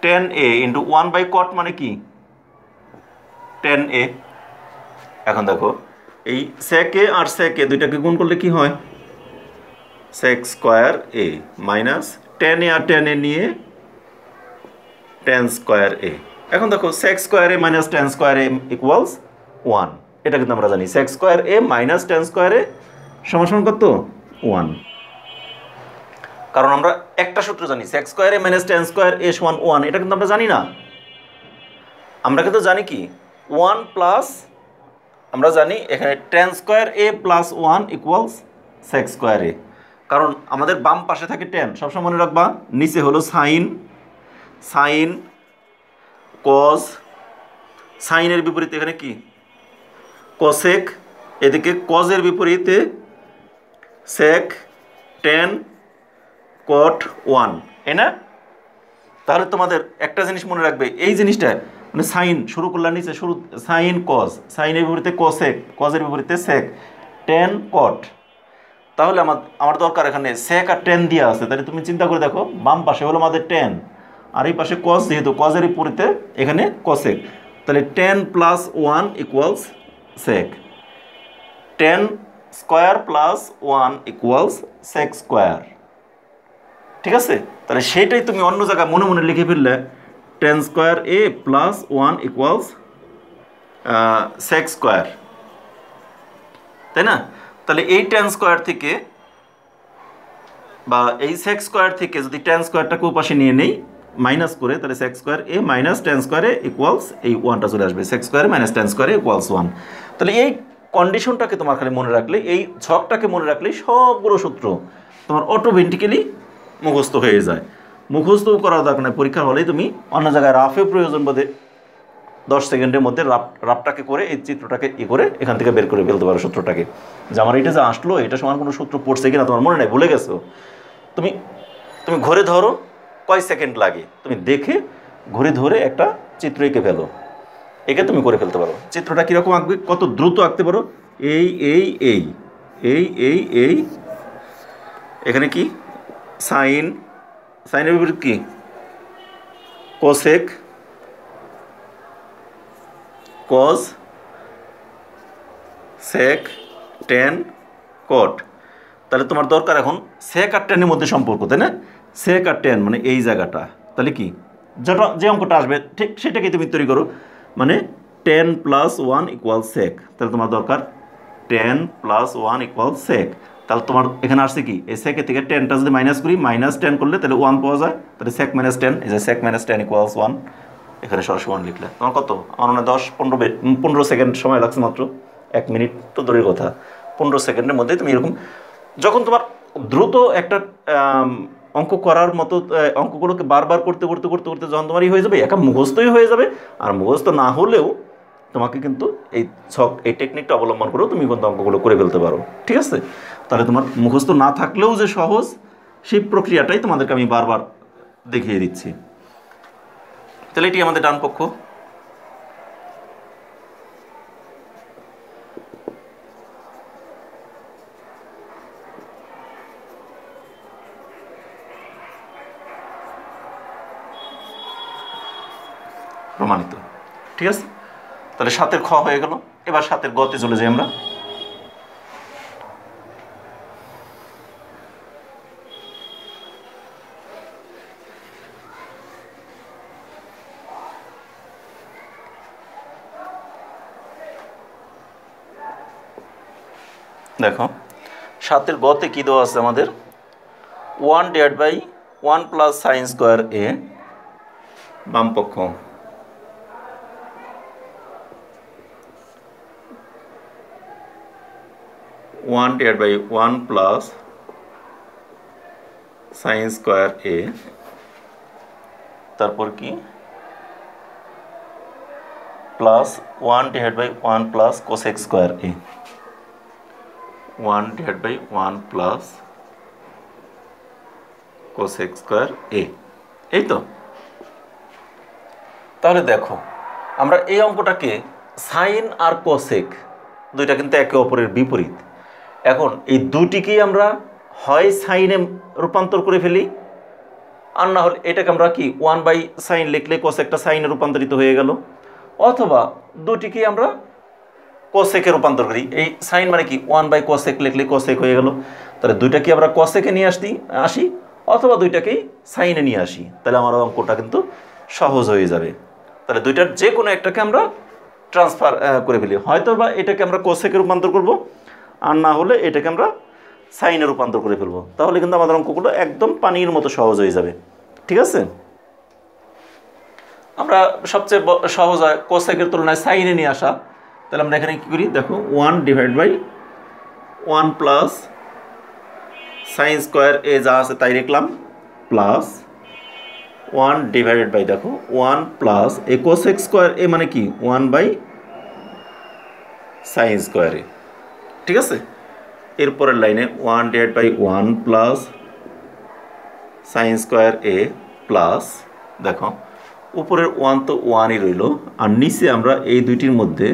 tan a into 1/cot মানে কি, tan a। এখন দেখো এই sec a R sec a দুইটাকে গুণ করলে কি হয়, sec square a minus tan a আর tan a নিয়ে tan স্কয়ার a। এখন দেখো sec square a minus tan square a equals 1, এটা কিন্তু আমরা জানি sec square a minus tan square a সমান সমান কত, 1। কারণ আমরা একটা সূত্র জানি sec square a minus tan square a সমান 1, এটা কিন্তু আমরা জানি না। আমরা কিন্তু জানি কি 1 প্লাস, আমরা জানি এখানে tan square a plus 1 equals sec square a, কারণ আমাদের বাম পাশে থাকে tan, সবসময় মনে রাখবা, নিচে হলো সাইন, সাইন cos, সাইনের বিপরীতে এখানে কি cosec, এদিকে cos এর বিপরীতে sec, tan, cot 1, তাই না? তাহলে তোমাদের একটা জিনিস মনে রাখবে, এই জিনিসটা মানে সাইন শুরু করলাম নিচে, শুরু সাইন cos, সাইনের বিপরীতে cosec, cos-এর বিপরীতে sec, tan, cot। তাহলে আমার দরকার এখানে sec আর tan দেওয়া আছে, তাহলে তুমি চিন্তা করে দেখো, বাম পাশে হলো আমাদের tan আর এই পাশে cos, যেহেতু cos-এর বিপরীতে এখানে cosec, তাহলে tan plus 1 equals sec, tan square plus 1 equals sec square. ঠিক আছে, তাহলে সেইটাই তুমি অন্য জায়গায় মনে মনে লিখে ফেললে tan square a plus 1 equals sec square, তাই না? তাহলে এই tan স্কয়ার থেকে বা এই sec স্কয়ার থেকে যদি tan স্কয়ারটাকে উপাশে নিয়ে নেই মাইনাস করে, তাহলে sec square a minus tan square a equals এই 1টা চলে আসবে, sec square minus tan square a equals 1। তাহলে এই কন্ডিশনটাকে তোমার খালি মনে রাখলে, এই ছকটাকে মনে রাখলেই সবগুলো সূত্র তোমার অটোমেটিক্যালি মুখস্থ হয়ে যায়। মুখস্থ করার দরকার নেই, পরীক্ষার হলেই তুমি অন্য জায়গায় রাফে প্রয়োজন বোধে 10 সেকেন্ডের মধ্যে রাফটাকে করে এই চিত্রটাকে করে এখান থেকে বের করে ফেলতে পারো সূত্রটাকে, যে আমার এটা যে আসলো এটা সমান কোনো সূত্র পড়ছে কিনা তোমার মনে নেই, ভুলে গেছো। তুমি ঘরে ধরো কয় সেকেন্ড লাগে, তুমি দেখে ঘরে ধরে একটা চিত্র এঁকে ফেলো, এঁকে তুমি করে ফেলতে পারো। চিত্রটা কীরকম আঁকবে, কত দ্রুত আঁকতে পারো, এই এই এই এই এই এই এখানে কি সাইন, সাইনের বিপরীত কি cosec, cos, sec, tan, cot। তাহলে তোমার দরকার এখন sec আর tan এর মধ্যে সম্পর্ক, তাই না? sec আর tan মানে এই জায়গাটা, তাহলে কি যে অঙ্কটা আসবে ঠিক সেটাকে তুমি তৈরি করো, মানে tan প্লাস 1 ইকুয়াল sec, তাহলে তোমার দরকার tan প্লাস 1 ইকুয়াল sec। তাহলে তোমার এখানে আসছে কি, এই sec থেকে tanটা যদি মাইনাস করি, মাইনাস tan করলে তাহলে 1 পাওয়া যায়, তাহলে sec মাইনাস tan, এই যে sec মাইনাস tan ইকুয়ালস 1, এখানে সরাসরি 1 লিখলে তোমার কত, আমার মনে হয় 10-15 সেকেন্ড সময় লাগছে মাত্র, 1 মিনিট তো দূরের কথা, 15 সেকেন্ডের মধ্যে তুমি এরকম, যখন তোমার দ্রুত একটা অঙ্ক করার মতো অঙ্কগুলোকে বারবার করতে করতে করতে করতে যখন তোমারই হয়ে যাবে, একা মুখস্থই হয়ে যাবে, আর মুখস্থ না হলেও তোমাকে কিন্তু এই এই টেকনিকটা অবলম্বন করেও তুমি কিন্তু অঙ্কগুলো করে ফেলতে পারো। ঠিক আছে, তাহলে তোমার মুখস্থ না থাকলেও যে সহজ, সেই প্রক্রিয়াটাই তোমাদেরকে আমি বারবার দেখিয়ে দিচ্ছি। তাহলে এটি আমাদের ডান পক্ষ, প্রমাণিত। ঠিক আছে, তাহলে 7-এর খ হয়ে গেল। এবার 7-এর গতে চলে যাই আমরা। দেখো 7-এর গতে কী দেওয়া আছে আমাদের 1/1 প্লাস সাইন স্কোয়ার এ বামপক্ষ 1/1 প্লাস সাইন স্কোয়ার এ, তারপর কি plus 1/1 plus cosec square A, 1/1 plus cosec square A. এই তো। তাহলে দেখো আমরা এই অঙ্কটাকে সাইন আর কোসেক দুইটা কিন্তু একে অপরের বিপরীত। এখন এই দুটিকেই আমরা হয় সাইনে রূপান্তর করে ফেলি, আর না হলে এটাকে আমরা কি 1/sin লিখলে কোসেকটা সাইনে রূপান্তরিত হয়ে গেল, অথবা দুটিকেই আমরা কোসেকে রূপান্তর করি। এই সাইন মানে কি 1/cosec লিখলে কোসেক হয়ে গেল। তাহলে দুইটাকে আমরা কোসেকে নিয়ে আসি অথবা দুইটাকেই সাইনে নিয়ে আসি, তাহলে আমার অঙ্কটা কিন্তু সহজ হয়ে যাবে। তাহলে দুইটার যে কোনো একটাকে আমরা ট্রান্সফার করে ফেলি, হয়তো বা এটাকে আমরা কোসেকে রূপান্তর করব, আর না হলে এটাকে আমরা সাইনে রূপান্তর করে ফেলবো। তাহলে কিন্তু আমাদের অঙ্কগুলো একদম পানির মতো সহজ হয়ে যাবে। ঠিক আছে, আমরা সবচেয়ে সহজ হয় কোসেকের তুলনায় সাইনে নিয়ে আসা। তাহলে আমরা এখানে কী করি দেখো 1/1 প্লাস সাইন স্কোয়ার এ যা আছে তাই লিখলাম, প্লাস 1 ডিভাইডেড বাই দেখো 1 প্লাস এ কোসেক স্কোয়ার এ মানে কি 1/sin স্কোয়ার এ। ঠিক আছে, এরপরের লাইনে 1/1 plus sign square A plus দেখো উপরের 1 তো 1ই রইল, আর নিচে আমরা এই দুইটির মধ্যে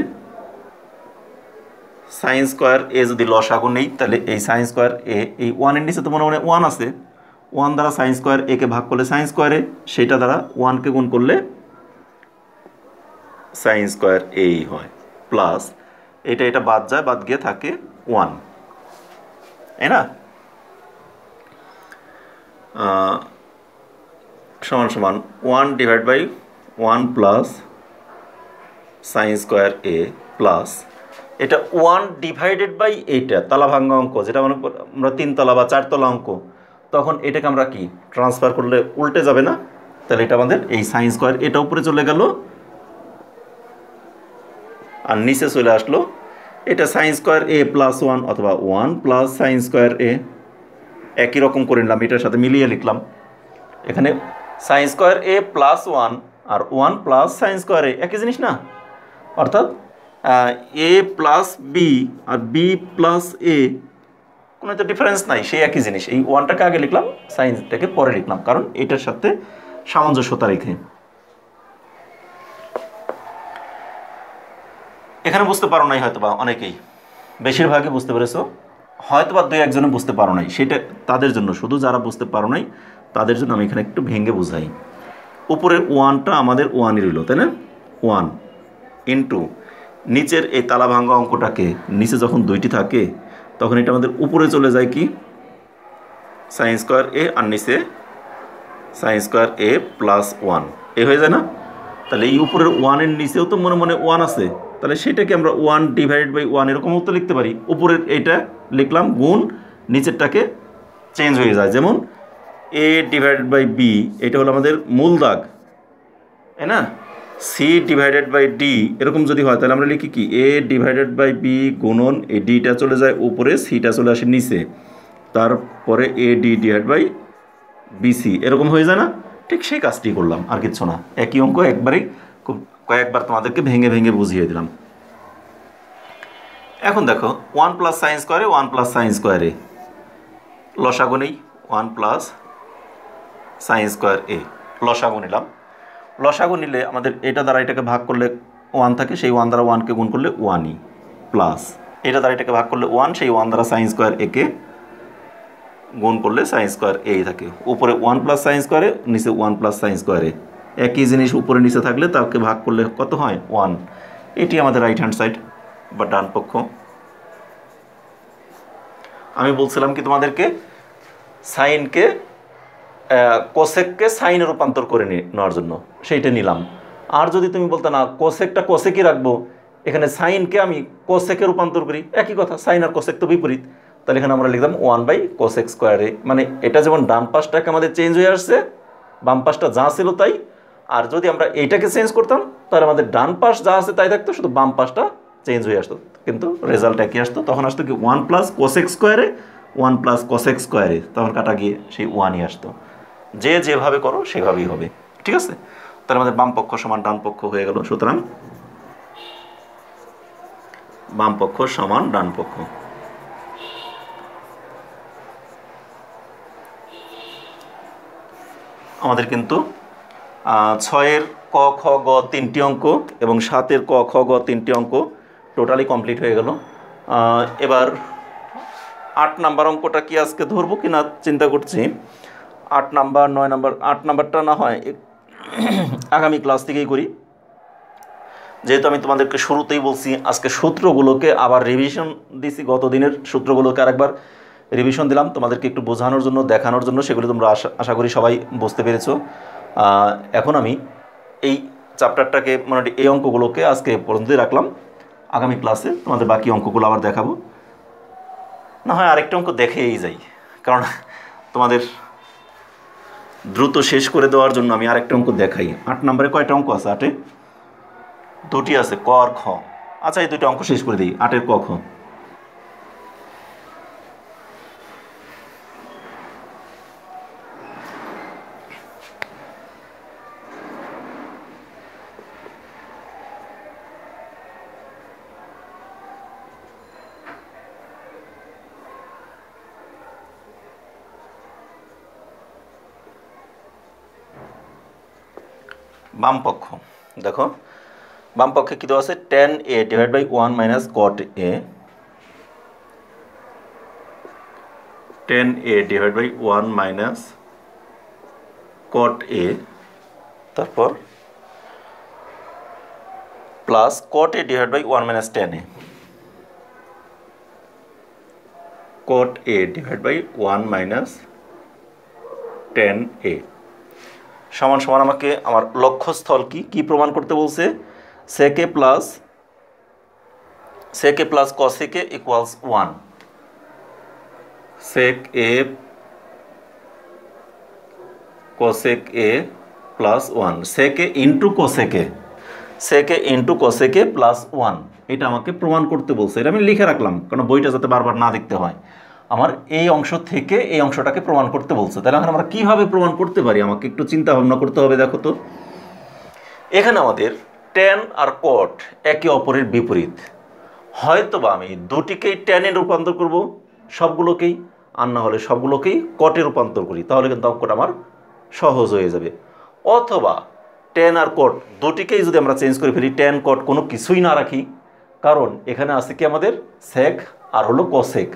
সাইন স্কোয়ার এ যদি লসাগু নেই, তাহলে এই সাইন স্কোয়ার এ এই 1-এর নিচে তো মনে মনে 1 আছে, 1 দ্বারা সাইন স্কোয়ার একে ভাগ করলে সাইন স্কোয়ার এ, সেটা দ্বারা 1কে গুণ করলে সাইন স্কোয়ার এই হয়, প্লাস এটা বাদ যায়, বাদ গিয়ে থাকে 1, তাই না? সমান সমান 1/1 plus sign square A plus এটা 1 ডিভাইডেড বাই এইটা তালাভাঙ্গা অঙ্ক, যেটা মনে আমরা 3 তলা বা 4 তলা অঙ্ক, তখন এটাকে আমরা কি ট্রান্সফার করলে উল্টে যাবে না? তাহলে এটা আমাদের এই সাইন স্কোয়ার এটা উপরে চলে গেল আর নিচে চলে আসলো এটা সাইন স্কোয়ার এ প্লাস 1 অথবা 1 প্লাস সাইন স্কোয়ার এ, একই রকম করে নিলাম, এটার সাথে মিলিয়ে লিখলাম। এখানে sign square A plus 1 R 1 plus sign square এ একই জিনিস না, অর্থাৎ এ প্লাস বি আর বি প্লাস এ কোনো তো ডিফারেন্স নাই, সেই একই জিনিস। এই 1টাকে আগে লিখলাম, সাইনটাকে পরে লিখলাম, কারণ এটার সাথে সামঞ্জস্যতা রেখে। এখানে বুঝতে পারো নাই হয়তো বা অনেকেই, বেশিরভাগই বুঝতে পেরেছো, হয়তো বা 2-1 বুঝতে পারো নাই, সেটা তাদের জন্য, শুধু যারা বুঝতে পারো নাই তাদের জন্য আমি এখানে একটু ভেঙে বুঝাই। উপরের 1টা আমাদের 1ই রইল, তাই না? 1 ইন্টু নিচের এই তালাভাঙ্গা অঙ্কটাকে নিচে যখন 2টি থাকে তখন এটা আমাদের উপরে চলে যায় কি সাইন স্কোয়ার এ, আর নিচে সাইন স্কোয়ার এ প্লাস 1 এ হয়ে যায় না? তাহলে এই উপরের 1-এর নিচেও তো মনে মনে 1 আছে, তাহলে সেটাকে আমরা 1 ডিভাইডেড বাই 1 এরকম উত্তর লিখতে পারি। উপরের এটা লিখলাম গুণ, নিচেরটাকে চেঞ্জ হয়ে যায়, যেমন এ ডিভাইডেড বাই বি এটা হলো আমাদের মূল দাগ, তাই না? সি ডিভাইডেড বাই ডি এরকম যদি হয় তাহলে আমরা লিখি কি এ ডিভাইডেড বাই বি গুণন এই ডিটা চলে যায় উপরে, সিটা চলে আসে নিচে, তারপরে A D divide by BC এরকম হয়ে যায় না? ঠিক সেই কাজটি করলাম, আর কিচ্ছু না। একই অঙ্ক একবারেই খুব কয়েকবার তোমাদেরকে ভেঙে ভেঙে বুঝিয়ে দিলাম। এখন দেখো 1 প্লাস সাইন স্কোয়ারে 1 প্লাস সাইন স্কোয়ারে লসাগু নেই, 1 প্লাস সাইন স্কোয়ার এ লসাগু নিলাম। লসাগু নিলে আমাদের এটা দ্বারা এটাকে ভাগ করলে 1 থাকে, সেই 1 দ্বারা 1কে গুণ করলে 1ই, প্লাস এটা দ্বারা এটাকে ভাগ করলে 1, সেই 1 দ্বারা সাইন স্কোয়ার একে গুণ করলে সাইন স্কোয়ার এই থাকে। উপরে 1 প্লাস সাইন স্কোয়ারে, নিচে 1 প্লাস সাইন স্কোয়ারে, একই জিনিস উপরে নিচে থাকলে তাকে ভাগ করলে কত হয়? 1। এটি আমাদের রাইট হ্যান্ড সাইড বা ডান পক্ষ। আমি বলছিলাম কি তোমাদেরকে সাইনকে কোসেককে সাইনে রূপান্তর করে নেওয়ার জন্য, সেইটা নিলাম। আর যদি তুমি বলতে না কোসেকটা কোসেকই রাখবো, এখানে সাইনকে আমি কোসেকে রূপান্তর করি, একই কথা, সাইন আর কোসেক তো বিপরীত। তাহলে এখানে আমরা লিখলাম 1/cos(x²)। মানে এটা যেমন ডান পাশটাকে আমাদের চেঞ্জ হয়ে আসছে, বাম পাশটা যা ছিল তাই। আর যদি আমরা এইটাকে চেঞ্জ করতাম তাহলে আমাদের ডান পাশ যা আছে তাই থাকতো, শুধু বাম পাশটা চেঞ্জ হয়ে আসতো, কিন্তু রেজাল্ট একই আসতো। তখন আসতো কি 1+cos(x²), 1+cos(x²), তখন কাটা গিয়ে সেই 1ই আসতো। যে যেভাবে করো সেভাবেই হবে, ঠিক আছে। তাহলে আমাদের বাম পক্ষ সমান ডান পক্ষ হয়ে গেল। সুতরাং বাম পক্ষ সমান ডান পক্ষ। আমাদের কিন্তু 6-এর ক খ গ 3টি অঙ্ক এবং 7-এর ক খ গ 3টি অঙ্ক টোটালি কমপ্লিট হয়ে গেল। এবার 8 নাম্বার অঙ্কটা কি আজকে ধরবো কি না চিন্তা করছি। 8 নাম্বার 9 নাম্বার 8 নাম্বারটা না হয় আগামী ক্লাস থেকেই করি, যেহেতু আমি তোমাদেরকে শুরুতেই বলছি আজকে সূত্রগুলোকে আবার রিভিশন দিছি। গত দিনের সূত্রগুলোকে আরেকবার রিভিশন দিলাম তোমাদেরকে একটু বোঝানোর জন্য, দেখানোর জন্য। সেগুলো তোমরা আশা করি সবাই বুঝতে পেরেছো। এখন আমি এই চ্যাপ্টারটাকে মানে এই অঙ্কগুলোকে আজকে পর্যন্তই রাখলাম। আগামী ক্লাসে তোমাদের বাকি অঙ্কগুলো আবার দেখাবো, না হয় আরেকটা অঙ্ক দেখেই যাই, কারণ তোমাদের দ্রুত শেষ করে দেওয়ার জন্য আমি আরেকটা অঙ্ক দেখাই। 8 নম্বরে কয়টা অঙ্ক আছে? 8-এ 2টি আছে, ক আর খ। আচ্ছা, এই 2টা অঙ্ক শেষ করে দিই। 8-এর ক খ। বাম পক্ষ দেখো, বাম পক্ষে কী দেওয়া আছে? tan a / 1 - cot a, tan a / 1 - cot a, তারপর plus cot a / 1 - tan a, cot a / 1 - tan a সমান সমান আমাকে আমার লক্ষ্যস্থল কি প্রমাণ করতে বলছে? sec a plus cosec a = 1, sec a cosec a plus 1, sec a into cosec a, sec a into cosec a plus 1, এটা আমাকে প্রমাণ করতে বলছে। এটা আমি লিখে রাখলাম কারণ বইটা যাতে বারবার না দেখতে হয়। আমার এই অংশ থেকে এই অংশটাকে প্রমাণ করতে বলছে। তাহলে এখন আমরা কীভাবে প্রমাণ করতে পারি আমাকে একটু চিন্তা ভাবনা করতে হবে। দেখো তো, এখানে আমাদের ট্যান আর কট একে অপরের বিপরীত। হয়তোবা আমি দুটিকেই ট্যানে রূপান্তর করব সবগুলোকেই, আর না হলে সবগুলোকেই কটে রূপান্তর করি, তাহলে কিন্তু অঙ্কটা আমার সহজ হয়ে যাবে। অথবা ট্যান আর কট দুটিকেই যদি আমরা চেঞ্জ করে ফেলি, ট্যান কট কোনো কিছুই না রাখি, কারণ এখানে আছে কি আমাদের সেক আর হলো কসেক।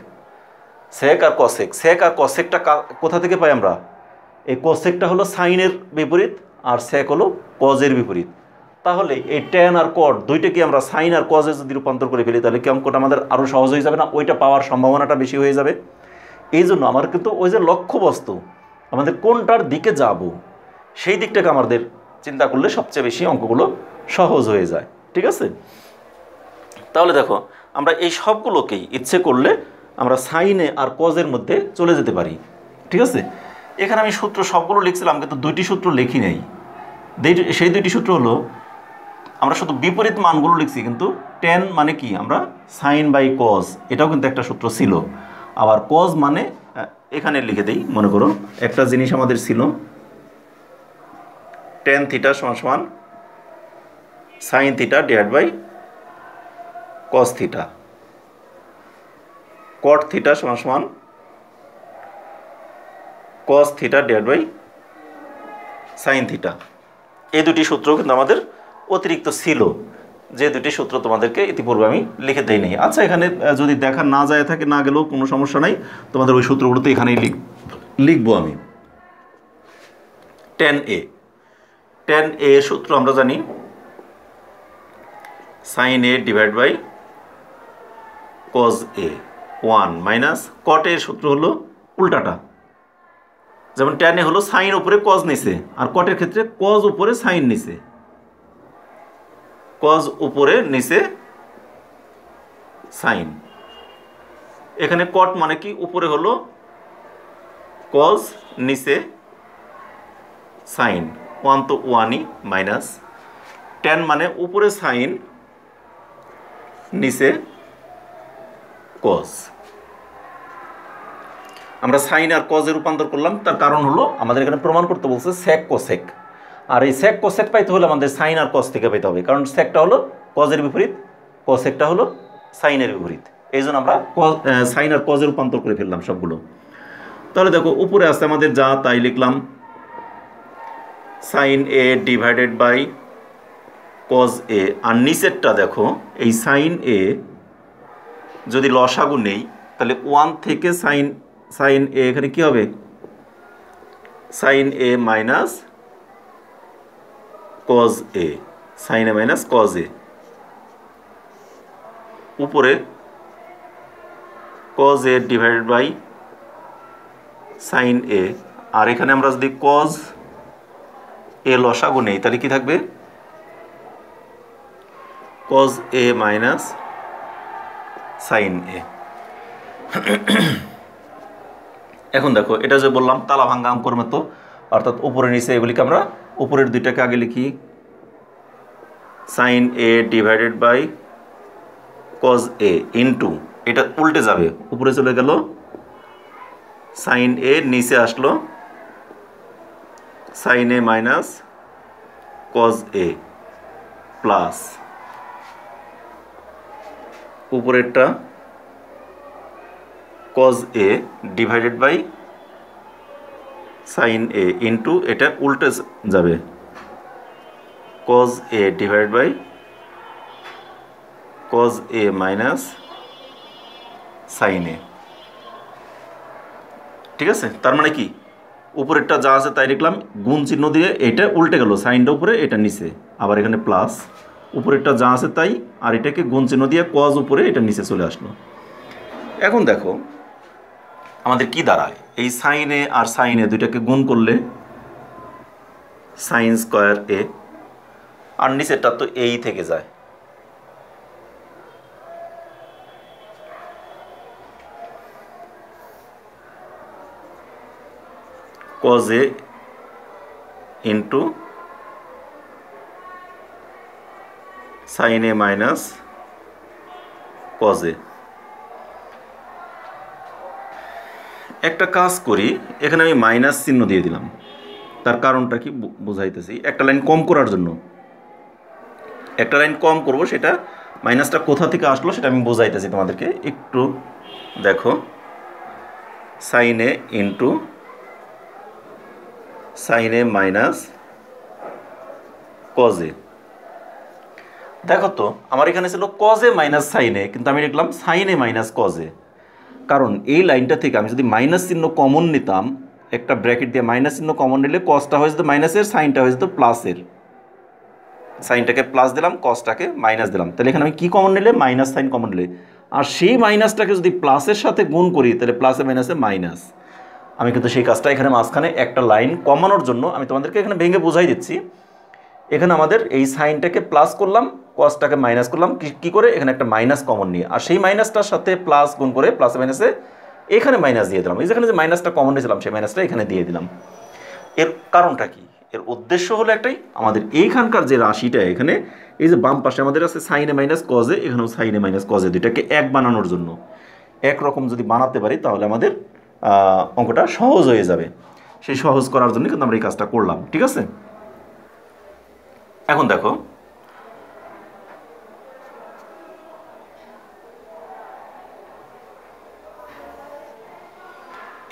সেক আর কসেক, সেক আর কসেকটা কোথা থেকে পাই আমরা? এই কসেকটা হলো সাইনের বিপরীত আর সেক হলো কজের বিপরীত। তাহলে এই ট্যান আর কট দুইটাকে আমরা সাইন আর কজে যদি রূপান্তর করে ফেলি, তাহলে কি অঙ্কটা আমাদের আরও সহজ হয়ে যাবে না? ওইটা পাওয়ার সম্ভাবনাটা বেশি হয়ে যাবে। এই জন্য আমার কিন্তু ওই যে লক্ষ্যবস্তু, আমাদের কোনটার দিকে যাব সেই দিকটাকে আমাদের চিন্তা করলে সবচেয়ে বেশি অঙ্কগুলো সহজ হয়ে যায়। ঠিক আছে? তাহলে দেখো, আমরা এই সবগুলোকেই ইচ্ছে করলে আমরা সাইনে আর কজের মধ্যে চলে যেতে পারি। ঠিক আছে? এখানে আমি সূত্র সবগুলো লিখছিলাম, কিন্তু 2টি সূত্র লিখি নাই। সেই 2টি সূত্র হলো, আমরা শুধু বিপরীত মানগুলো লিখছি, কিন্তু ট্যান মানে কি আমরা সাইন বাই কজ, এটাও কিন্তু একটা সূত্র ছিল। আবার কজ মানে এখানে লিখে দেই, মনে করো একটা জিনিস আমাদের ছিল ট্যান থিটা সমান sine theta divide by cos theta, cot theta সমান cos theta divide by sine theta. এই 2টি সূত্র কিন্তু আমাদের অতিরিক্ত ছিল, যে 2টি সূত্র তোমাদেরকে ইতিপূর্বে আমি লিখে দেই নাই। আচ্ছা, এখানে যদি দেখা না যায় থাকে, না গেলেও কোনো সমস্যা নাই, তোমাদের ওই সূত্রগুলো তো এখানেই লিখবো আমি। ট্যান এ সূত্র আমরা জানি sine A divide by cos A 1 minus cot এর সূত্র হলো উল্টাটা। যেমন ট্যানে হলো সাইন উপরে কজ নিছে, আর কটের ক্ষেত্রে কজ উপরে সাইন নিছে, কজ উপরে নিচে সাইন। এখানে কট মানে কি, উপরে হলো কজ, নিচে সাইন, 1 তো 1ই মাইনাস, ট্যান মানে উপরে সাইন নিচে কজ। আমরা সাইন আর কজে রূপান্তর করলাম, তার কারণ হলো আমাদের এখানে প্রমাণ করতে বলছে সেক কোসেক, আর এই সেক কোসেক পাইতে হলে আমাদের সাইন আর কজ থেকে পেতে হবে, কারণ সেকটা হলো কজের বিপরীত, কোসেকটা হলো সাইনের বিপরীত। এই জন্য আমরা সাইন আর কজে রূপান্তর করে ফেললাম সবগুলো। তাহলে দেখো উপরে আছে আমাদের যা তাই লিখলাম, sine A divided by cos A, আর নিচেরটা দেখো এই সাইন এ যদি লসাগু নেই তাহলে 1 থেকে সাইন এ এখানে কি হবে, sine A minus cos A, sine A minus cos A, উপরে cos A divided by sine A, আর এখানে আমরা যদি কজ এ লসাগু নেই তাহলে কি থাকবে, কজ এ মাইনাস সাইন এ। এখন দেখো এটা যে বললাম তালা ভাঙ্গা অঙ্কর মতো, অর্থাৎ উপরে নিচে এগুলিকে আমরা উপরের দুইটাকে আগে লিখি, sine A divided by cos A into, এটা উল্টে যাবে, উপরে চলে গেল সাইন এ, নিচে আসলো sine A minus cos A, plus উপরেরটা cos A divided by sine A into, এটা উল্টে যাবে cos A divided by cos A minus sine A. ঠিক আছে, তার মানে কি উপরেরটা যা আছে তাই লিখলাম, গুণ চিহ্ন দিয়ে এটা উল্টে গেল, সাইনটা উপরে এটা নিচে, আবার এখানে প্লাস, উপরেরটা যা আছে তাই, আর এটাকে গুণ চিহ্ন দিয়ে কজ উপরে এটা নিচে চলে আসলো। এখন দেখো আমাদের কি দাঁড়ায়, এই সাইন এ আর সাইন এ দুইটাকে গুণ করলে সাইন স্কোয়ার এ, আর নিচেরটা তো এই থেকে যায়, cause A into sine A minus cos এ। একটা কাজ করি, এখানে আমি মাইনাস চিহ্ন দিয়ে দিলাম, তার কারণটা কি বুঝাইতেছি, একটা লাইন কম করার জন্য, একটা লাইন কম করব, সেটা মাইনাসটা কোথা থেকে আসলো সেটা আমি বোঝাইতেছি তোমাদেরকে, একটু দেখো, sine A into sine A minus cos A. দেখো তো আমার এখানে ছিল cos A minus sine A, কিন্তু আমি লিখলাম sine A minus cos A, কারণ এই লাইনটা থেকে আমি যদি মাইনাস চিহ্ন কমন নিতাম, একটা ব্র্যাকেট দিয়ে মাইনাস চিহ্ন কমন নিলে কজটা হয়ে যেত মাইনাসের, সাইনটা হয়ে যেত প্লাসের, সাইনটাকে প্লাস দিলাম, কজটাকে মাইনাস দিলাম, তাহলে এখানে আমি কী কমন নিলে, মাইনাস সাইন কমন নিলে, আর সেই মাইনাসটাকে যদি প্লাসের সাথে গুণ করি তাহলে প্লাসে মাইনাসে মাইনাস। আমি কিন্তু সেই কাজটা এখানে মাঝখানে একটা লাইন কমানোর জন্য আমি তোমাদেরকে এখানে ভেঙে বোঝাই দিচ্ছি। এখানে আমাদের এই সাইনটাকে প্লাস করলাম, কসটাকে মাইনাস করলাম, কী করে, এখানে একটা মাইনাস কমন নিয়ে, আর সেই মাইনাসটার সাথে প্লাস গুণ করে প্লাসে মাইনাসে এখানে মাইনাস দিয়ে দিলাম, এই যেখানে যে মাইনাসটা কমন নিয়েছিলাম সেই মাইনাসটা এখানে দিয়ে দিলাম। এর কারণটা কি, এর উদ্দেশ্য হলো একটাই, আমাদের এইখানকার যে রাশিটা এখানে এই যে বাম পাশে আমাদের আছে সাইনে মাইনাস কজে, এখানেও সাইনে মাইনাস কজে, দুইটাকে এক বানানোর জন্য, একরকম যদি বানাতে পারি তাহলে আমাদের অঙ্কটা সহজ হয়ে যাবে, সেই সহজ করার জন্য কিন্তু আমরা এই কাজটা করলাম। ঠিক আছে, এখন দেখো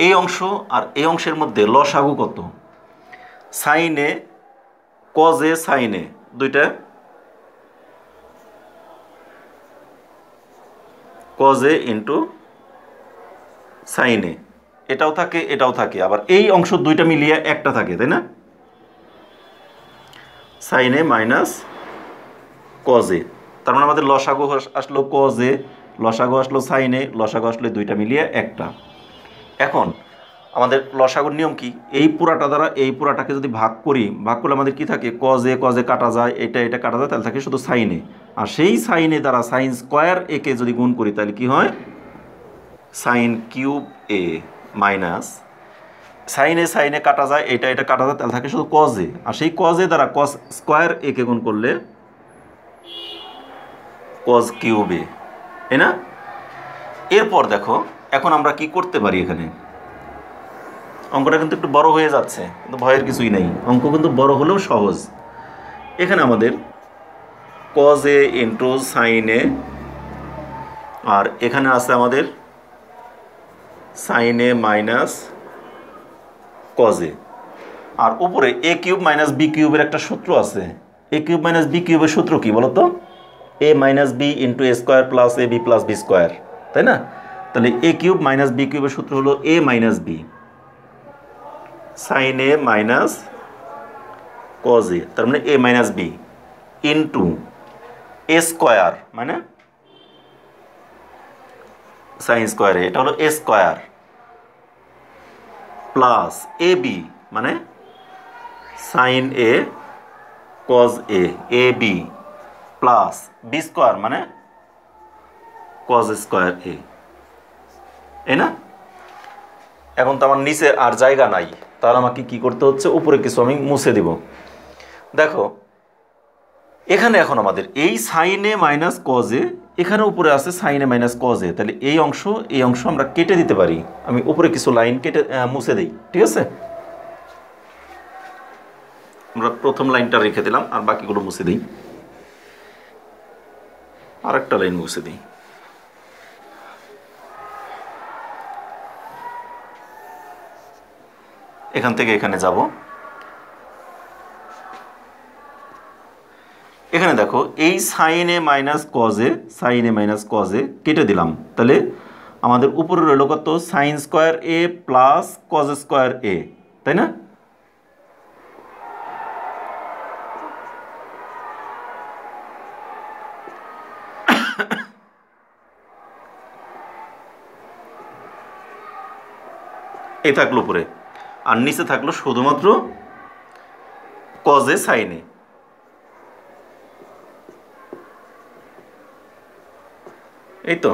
এই অংশ আর এই অংশের মধ্যে লসাগু কত, সাইনে কজে সাইনে দুইটা, কজে ইন্টু সাইনে, এটাও থাকে এটাও থাকে, আবার এই অংশ দুইটা মিলিয়ে একটা থাকে, তাই না, সাইনে মাইনাস কজে, তার মানে আমাদের লসাগু আসলো কজে, লসাগু আসলো সাইনে, লসাগু আসলে দুইটা মিলিয়ে একটা। এখন আমাদের লসাগুর নিয়ম কি, এই পুরাটা দ্বারা এই পুরাটাকে যদি ভাগ করি, ভাগ করলে আমাদের কি থাকে, কজে কজে কাটা যায়, এটা কাটা যায়, তাহলে থাকে শুধু সাইনে। আর সেই সাইনে দ্বারা সাইন স্কোয়ার এ কে যদি গুণ করি তাহলে কি হয়, সাইন কিউব এ মাইনাস সাইনে কাটা যায়, এটা কাটা যায়, তাহলে থাকে শুধু কজে। আর সেই কজে দ্বারা কস স্কোয়ার এ কে গুণ করলে কজ কিউব এ, তাই না? এরপর দেখো এখন আমরা কি করতে পারি, এখানে অঙ্কটা কিন্তু একটু বড় হয়ে যাচ্ছে, কিন্তু ভয়ের কিছুই নেই, অঙ্ক কিন্তু বড় হলেও সহজ। এখানে আমাদের cos A into sine A, আর এখানে আছে আমাদের sine A minus cos A, আর উপরে এ কিউব মাইনাস বি কিউবের একটা সূত্র আছে। এ কিউব মাইনাস বি কিউবের সূত্র কি বলতো, এ minus B into A square plus A B plus B square, তাই না? তাহলে এ কিউব মাইনাস বি কিউবের সূত্র হলো A minus B sine A minus cos A, তার মানে A minus B into A square মানে সাইন স্কোয়ার এ, এটা হলো A square plus A B মানে sine A cos A B plus B square মানে কজ স্কোয়ার এ, এই না? এখন তো আমার নিচে আর জায়গা নাই, তাহলে আমাকে কি করতে হচ্ছে, উপরে কিছু আমি মুছে দিব। দেখো এখানে এখন আমাদের এই সাইনে মাইনাস কজে, এখানে উপরে আছে সাইনে মাইনাস কজে, তাহলে এই অংশ আমরা কেটে দিতে পারি। আমি উপরে কিছু লাইন কেটে মুছে দিই, ঠিক আছে? আমরা প্রথম লাইনটা রেখে দিলাম, আর বাকিগুলো মুছে দিই, আর একটা লাইন মুছে দিই। এখান থেকে এখানে যাব, এখানে দেখো এই সাইনে মাইনাস কজে কেটে দিলাম, তাহলে আমাদের উপরে রইল কত, sine square A plus cos square এ, তাই না? এই থাকলো উপরে, আর নিচে থাকলো শুধুমাত্র কজে সাইনে। এই তো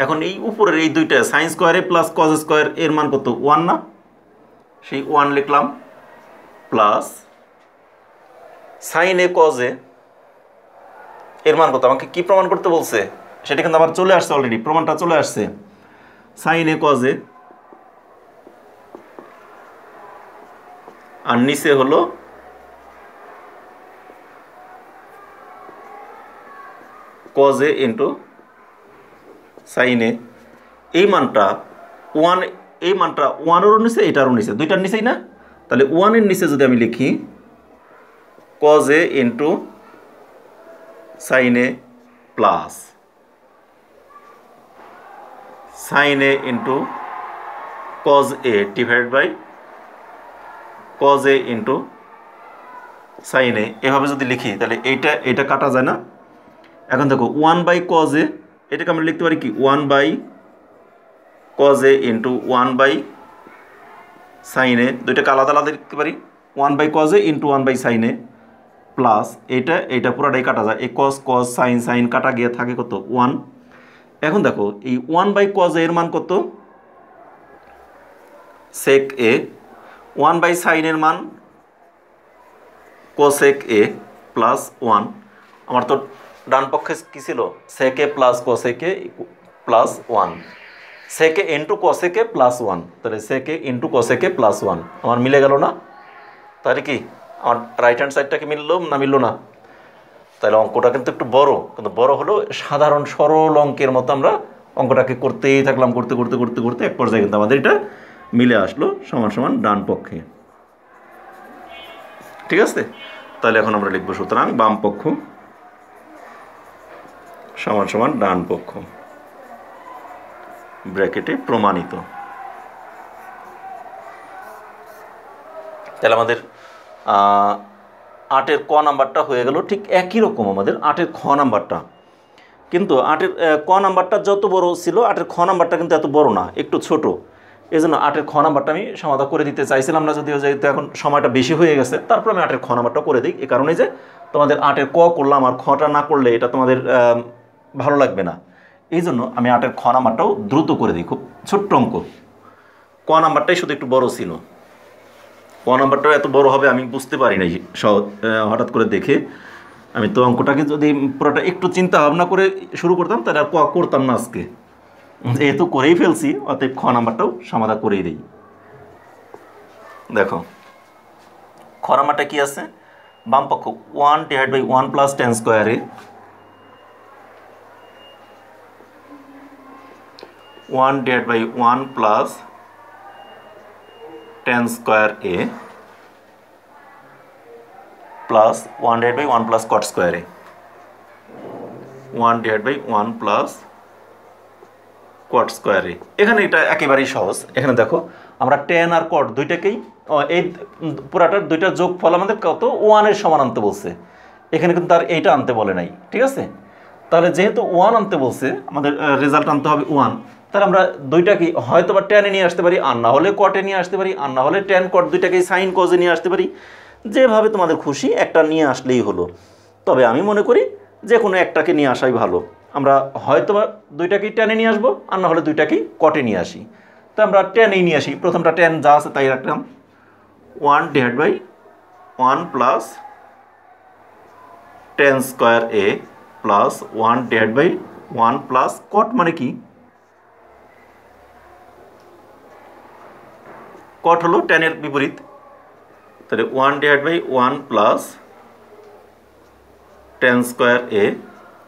এখন এই উপরের এই দুইটা sign square A plus cos square এর মান কত, 1 না? সেই 1 লিখলাম, প্লাস সাইন এ কজ এর মান কত, আমাকে কি প্রমাণ করতে বলছে সেটা কিন্তু আমার চলে আসছে, অলরেডি প্রমাণটা চলে আসছে। সাইন এ কজ আর নিচে হলো কজ এ ইন্টু সাইন এ। এই মানটা 1, এই মানটা 1-এরও নিচে, এটারও নিচে, দুইটার নিচেই না? তাহলে 1-এর নিচে যদি আমি লিখি cos A into sine A plus sine A into cos A divide by cos A into sine A, এভাবে যদি লিখি তাহলে এটা কাটা যায় না? এখন দেখো 1 বাই কজ এ, এটাকে আমরা লিখতে পারি কি 1 by cos A into 1 by sine A, দুইটাকে আলাদা আলাদা লিখতে পারি, 1 by cos A into 1 by sine A plus এটা পুরাটাই কাটা যায়, এই কজ সাইন কাটা গিয়ে থাকে কত, 1। এখন দেখো এই 1 বাই কজ এর মান কত, সেক এ, 1 বাই সাইনের মান কোসেক এ প্লাস 1। আমার তো ডান পক্ষে কী ছিল, sec A plus cosec A plus 1, sec A into cosec A plus 1, তাহলে sec A into cosec A plus 1 আমার মিলে গেল না? তাহলে কি আমার রাইট হ্যান্ড সাইডটা কি মিললো না, মিললো না? তাহলে অঙ্কটা কিন্তু একটু বড়, কিন্তু বড় হলেও সাধারণ সরল অঙ্কের মতো আমরা অঙ্কটাকে করতেই থাকলাম, করতে করতে করতে করতে এক পর্যায়ে কিন্তু আমাদের এটা মিলে আসলো সমান সমান ডান পক্ষে, ঠিক আছে? তাহলে এখন আমরা লিখবো সুতরাং বাম পক্ষ সমান সমান ডান পক্ষ, ব্র্যাকেটে প্রমাণিত। তাহলে আমাদের 8-এর ক নাম্বারটা হয়ে গেল। ঠিক একই রকম আমাদের 8-এর খ নাম্বারটা, কিন্তু 8-এর ক নাম্বারটা যত বড় ছিল 8-এর খ নাম্বারটা কিন্তু এত বড় না, একটু ছোট। এই জন্য 8-এর খ নাম্বারটা আমি সমাধান করে দিতে চাইছিলাম না, যদিও যেহেতু এখন সময়টা বেশি হয়ে গেছে, তারপর আমি 8-এর খ নাম্বারটা করে দিই। এই কারণে যে তোমাদের 8-এর ক করলাম আর খটা না করলে এটা তোমাদের ভালো লাগবে না, এই জন্য আমি 8-এর খ নাম্বারটাও দ্রুত করে দিই। খুব ছোট্ট অঙ্ক, ক নাম্বারটাই শুধু একটু বড় ছিল। ক নাম্বারটাও এত বড় হবে আমি বুঝতে পারি নাই হঠাৎ করে দেখে। আমি তো অঙ্কটাকে যদি পুরোটা একটু চিন্তা ভাবনা করে শুরু করতাম তাহলে আর ক করতাম না আজকে, যেহেতু করেই ফেলছি অতএব খ নাম্বারটাও সমাধান করেই দিই। দেখো খ নাম্বারটা কি আছে, বাম পক্ষ 1/1 + tan স্কয়ারে 1/1 + tan square a plus 1/1 + cot square a, 1/1 + cot square a। এখানে এটা একেবারেই সহজ। এখানে দেখো আমরা tan আর cot দুইটাকেই এই পুরাটার দুইটার যোগফল আমাদের কত 1-এর সমান আনতে বলছে। এখানে কিন্তু আর এইটা আনতে বলে নাই, ঠিক আছে? তাহলে যেহেতু 1 আনতে বলছে, আমাদের রেজাল্ট আনতে হবে 1। তাহলে আমরা দুইটাকেই হয়তো বা tan-এ নিয়ে আসতে পারি, আর না হলে cot-এ নিয়ে আসতে পারি, আর না হলে tan cot দুইটাকেই sin cos-এ নিয়ে আসতে পারি। যেভাবে তোমাদের খুশি একটা নিয়ে আসলেই হলো। তবে আমি মনে করি যে কোনো একটাকে নিয়ে আসাই ভালো। আমরা হয়তো বা দুইটাকেই tan-এ নিয়ে আসবো, আর না হলে দুইটাকেই cot-এ নিয়ে আসি। তো আমরা tan-এই নিয়ে আসি। প্রথমটা tan যা আছে তাই রাখলাম, 1/1 + tan square a plus 1/1 + cot মানে কি, cot হলো tan-এর বিপরীত। তাহলে 1/1 + tan স্কয়ার a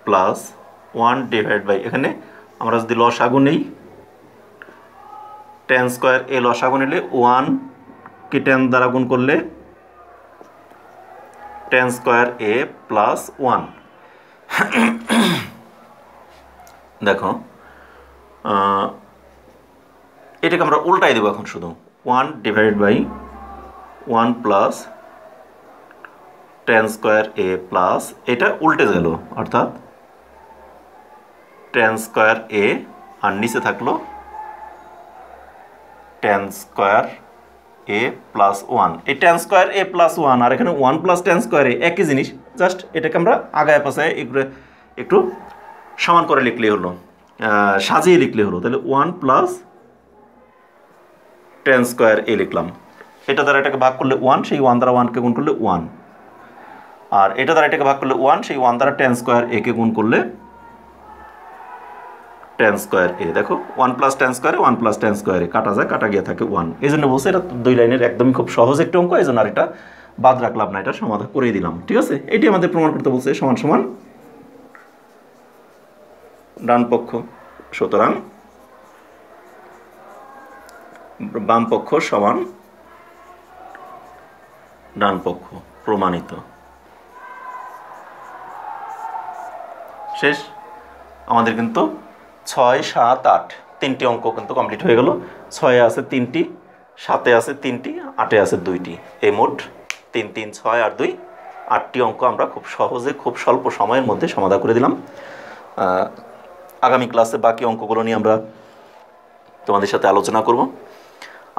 প্লাস 1/, এখানে আমরা যদি লসাগু নেই, tan স্কয়ার a লসাগু নিলে 1 কে tan দ্বারা গুণ করলে tan স্কয়ার a প্লাস 1। দেখো এটাকে আমরা উল্টাই দেবো এখন, শুধু 1/1 + tan স্কয়ার a প্লাস এটা উল্টে গেল, অর্থাৎ tan স্কয়ার a আর নিচে থাকলো tan স্কয়ার a প্লাস 1। এই tan স্কয়ার a প্লাস 1 আর এখানে 1 + tan স্কয়ার a একই জিনিস, জাস্ট এটাকে আমরা আগায় পাশায় একটু সমান করে লিখলেই হলো, সাজিয়ে লিখলে হলো। তাহলে 1 + tan স্কয়ার a লিখলাম। এটা দ্বারা এটাকে ভাগ করলে 1, সেই 1 দ্বারা 1কে গুণ করলে 1, আর এটা দ্বারা এটাকে ভাগ করলে 1, সেই 1 দ্বারা tan স্কয়ার a কে গুণ করলে tan স্কয়ার a। দেখো 1 + tan square a, 1 + tan square a কাটা যায়, কাটা গিয়ে থাকে 1। এই জন্য বলছে এটা 2 লাইনের একদমই খুব সহজ একটা অঙ্ক, এই জন্য আর এটা বাদ রাখলাম না, এটা সমাধান করেই দিলাম। ঠিক আছে, এটি আমাদের প্রমাণ করতে বলছে সমান সমান ডান পক্ষ, সুতরাং বাম পক্ষ সমান ডান পক্ষ, প্রমাণিত। শেষ। আমাদের কিন্তু 6, 7, 8 তিনটি অঙ্ক কিন্তু কমপ্লিট হয়ে গেল। 6-এ আছে 3টি, 7-এ আছে 3টি, 8-এ আছে 2টি। এই মোট 3, 3, 6 আর 2 8টি অঙ্ক আমরা খুব সহজে খুব স্বল্প সময়ের মধ্যে সমাধান করে দিলাম। আগামী ক্লাসে বাকি অঙ্কগুলো নিয়ে আমরা তোমাদের সাথে আলোচনা করব।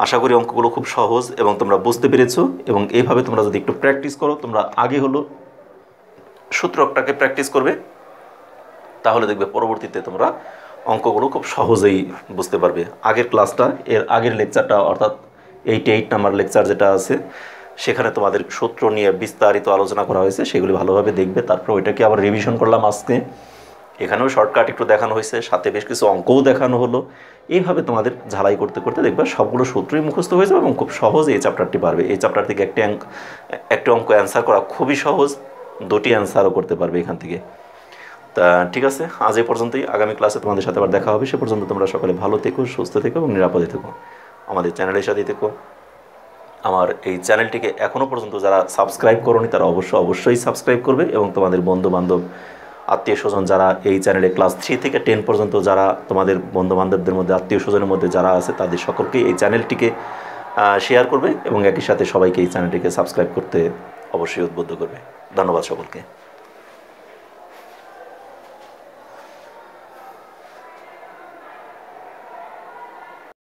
আশা করি অঙ্কগুলো খুব সহজ এবং তোমরা বুঝতে পেরেছো, এবং এইভাবে তোমরা যদি একটু প্র্যাকটিস করো, তোমরা আগে হলো সূত্রকটাকে প্র্যাকটিস করবে, তাহলে দেখবে পরবর্তীতে তোমরা অঙ্কগুলো খুব সহজেই বুঝতে পারবে। আগের ক্লাসটা, এর আগের লেকচারটা, অর্থাৎ 8 নাম্বার লেকচার যেটা আছে, সেখানে তোমাদের সূত্র নিয়ে বিস্তারিত আলোচনা করা হয়েছে, সেগুলি ভালোভাবে দেখবে। তারপর ওইটাকে আবার রিভিশন করলাম আজকে। এখানেও শর্টকাট একটু দেখানো হয়েছে, সাথে বেশ কিছু অঙ্কও দেখানো হলো। এইভাবে তোমাদের ঝালাই করতে করতে দেখবে সবগুলো সূত্রই মুখস্থ হয়ে যাবে এবং খুব সহজে এই চ্যাপ্টারটি পারবে। এই চ্যাপ্টার থেকে একটা অঙ্ক অ্যান্সার করা খুবই সহজ, 2টি অ্যান্সারও করতে পারবে এখান থেকে। তা ঠিক আছে, আজ এই পর্যন্তই। আগামী ক্লাসে তোমাদের সাথে আবার দেখা হবে। সে পর্যন্ত তোমরা সকলে ভালো থেকো, সুস্থ থেকো এবং নিরাপদে থেকো। আমাদের চ্যানেলের সাথেই থেকো। আমার এই চ্যানেলটিকে এখনও পর্যন্ত যারা সাবস্ক্রাইব করোনি তারা অবশ্যই সাবস্ক্রাইব করবে, এবং তোমাদের বন্ধুবান্ধব, আত্মীয় স্বজন যারা এই চ্যানেলে ক্লাস 3 থেকে 10 পর্যন্ত যারা তোমাদের বন্ধুবান্ধবদের মধ্যে, আত্মীয় স্বজনের মধ্যে যারা আছে, তাদের সকলকেই এই চ্যানেলটিকে শেয়ার করবে এবং একই সাথে সবাইকে এই চ্যানেলটিকে সাবস্ক্রাইব করতে অবশ্যই উদ্বুদ্ধ করবে। ধন্যবাদ সকলকে।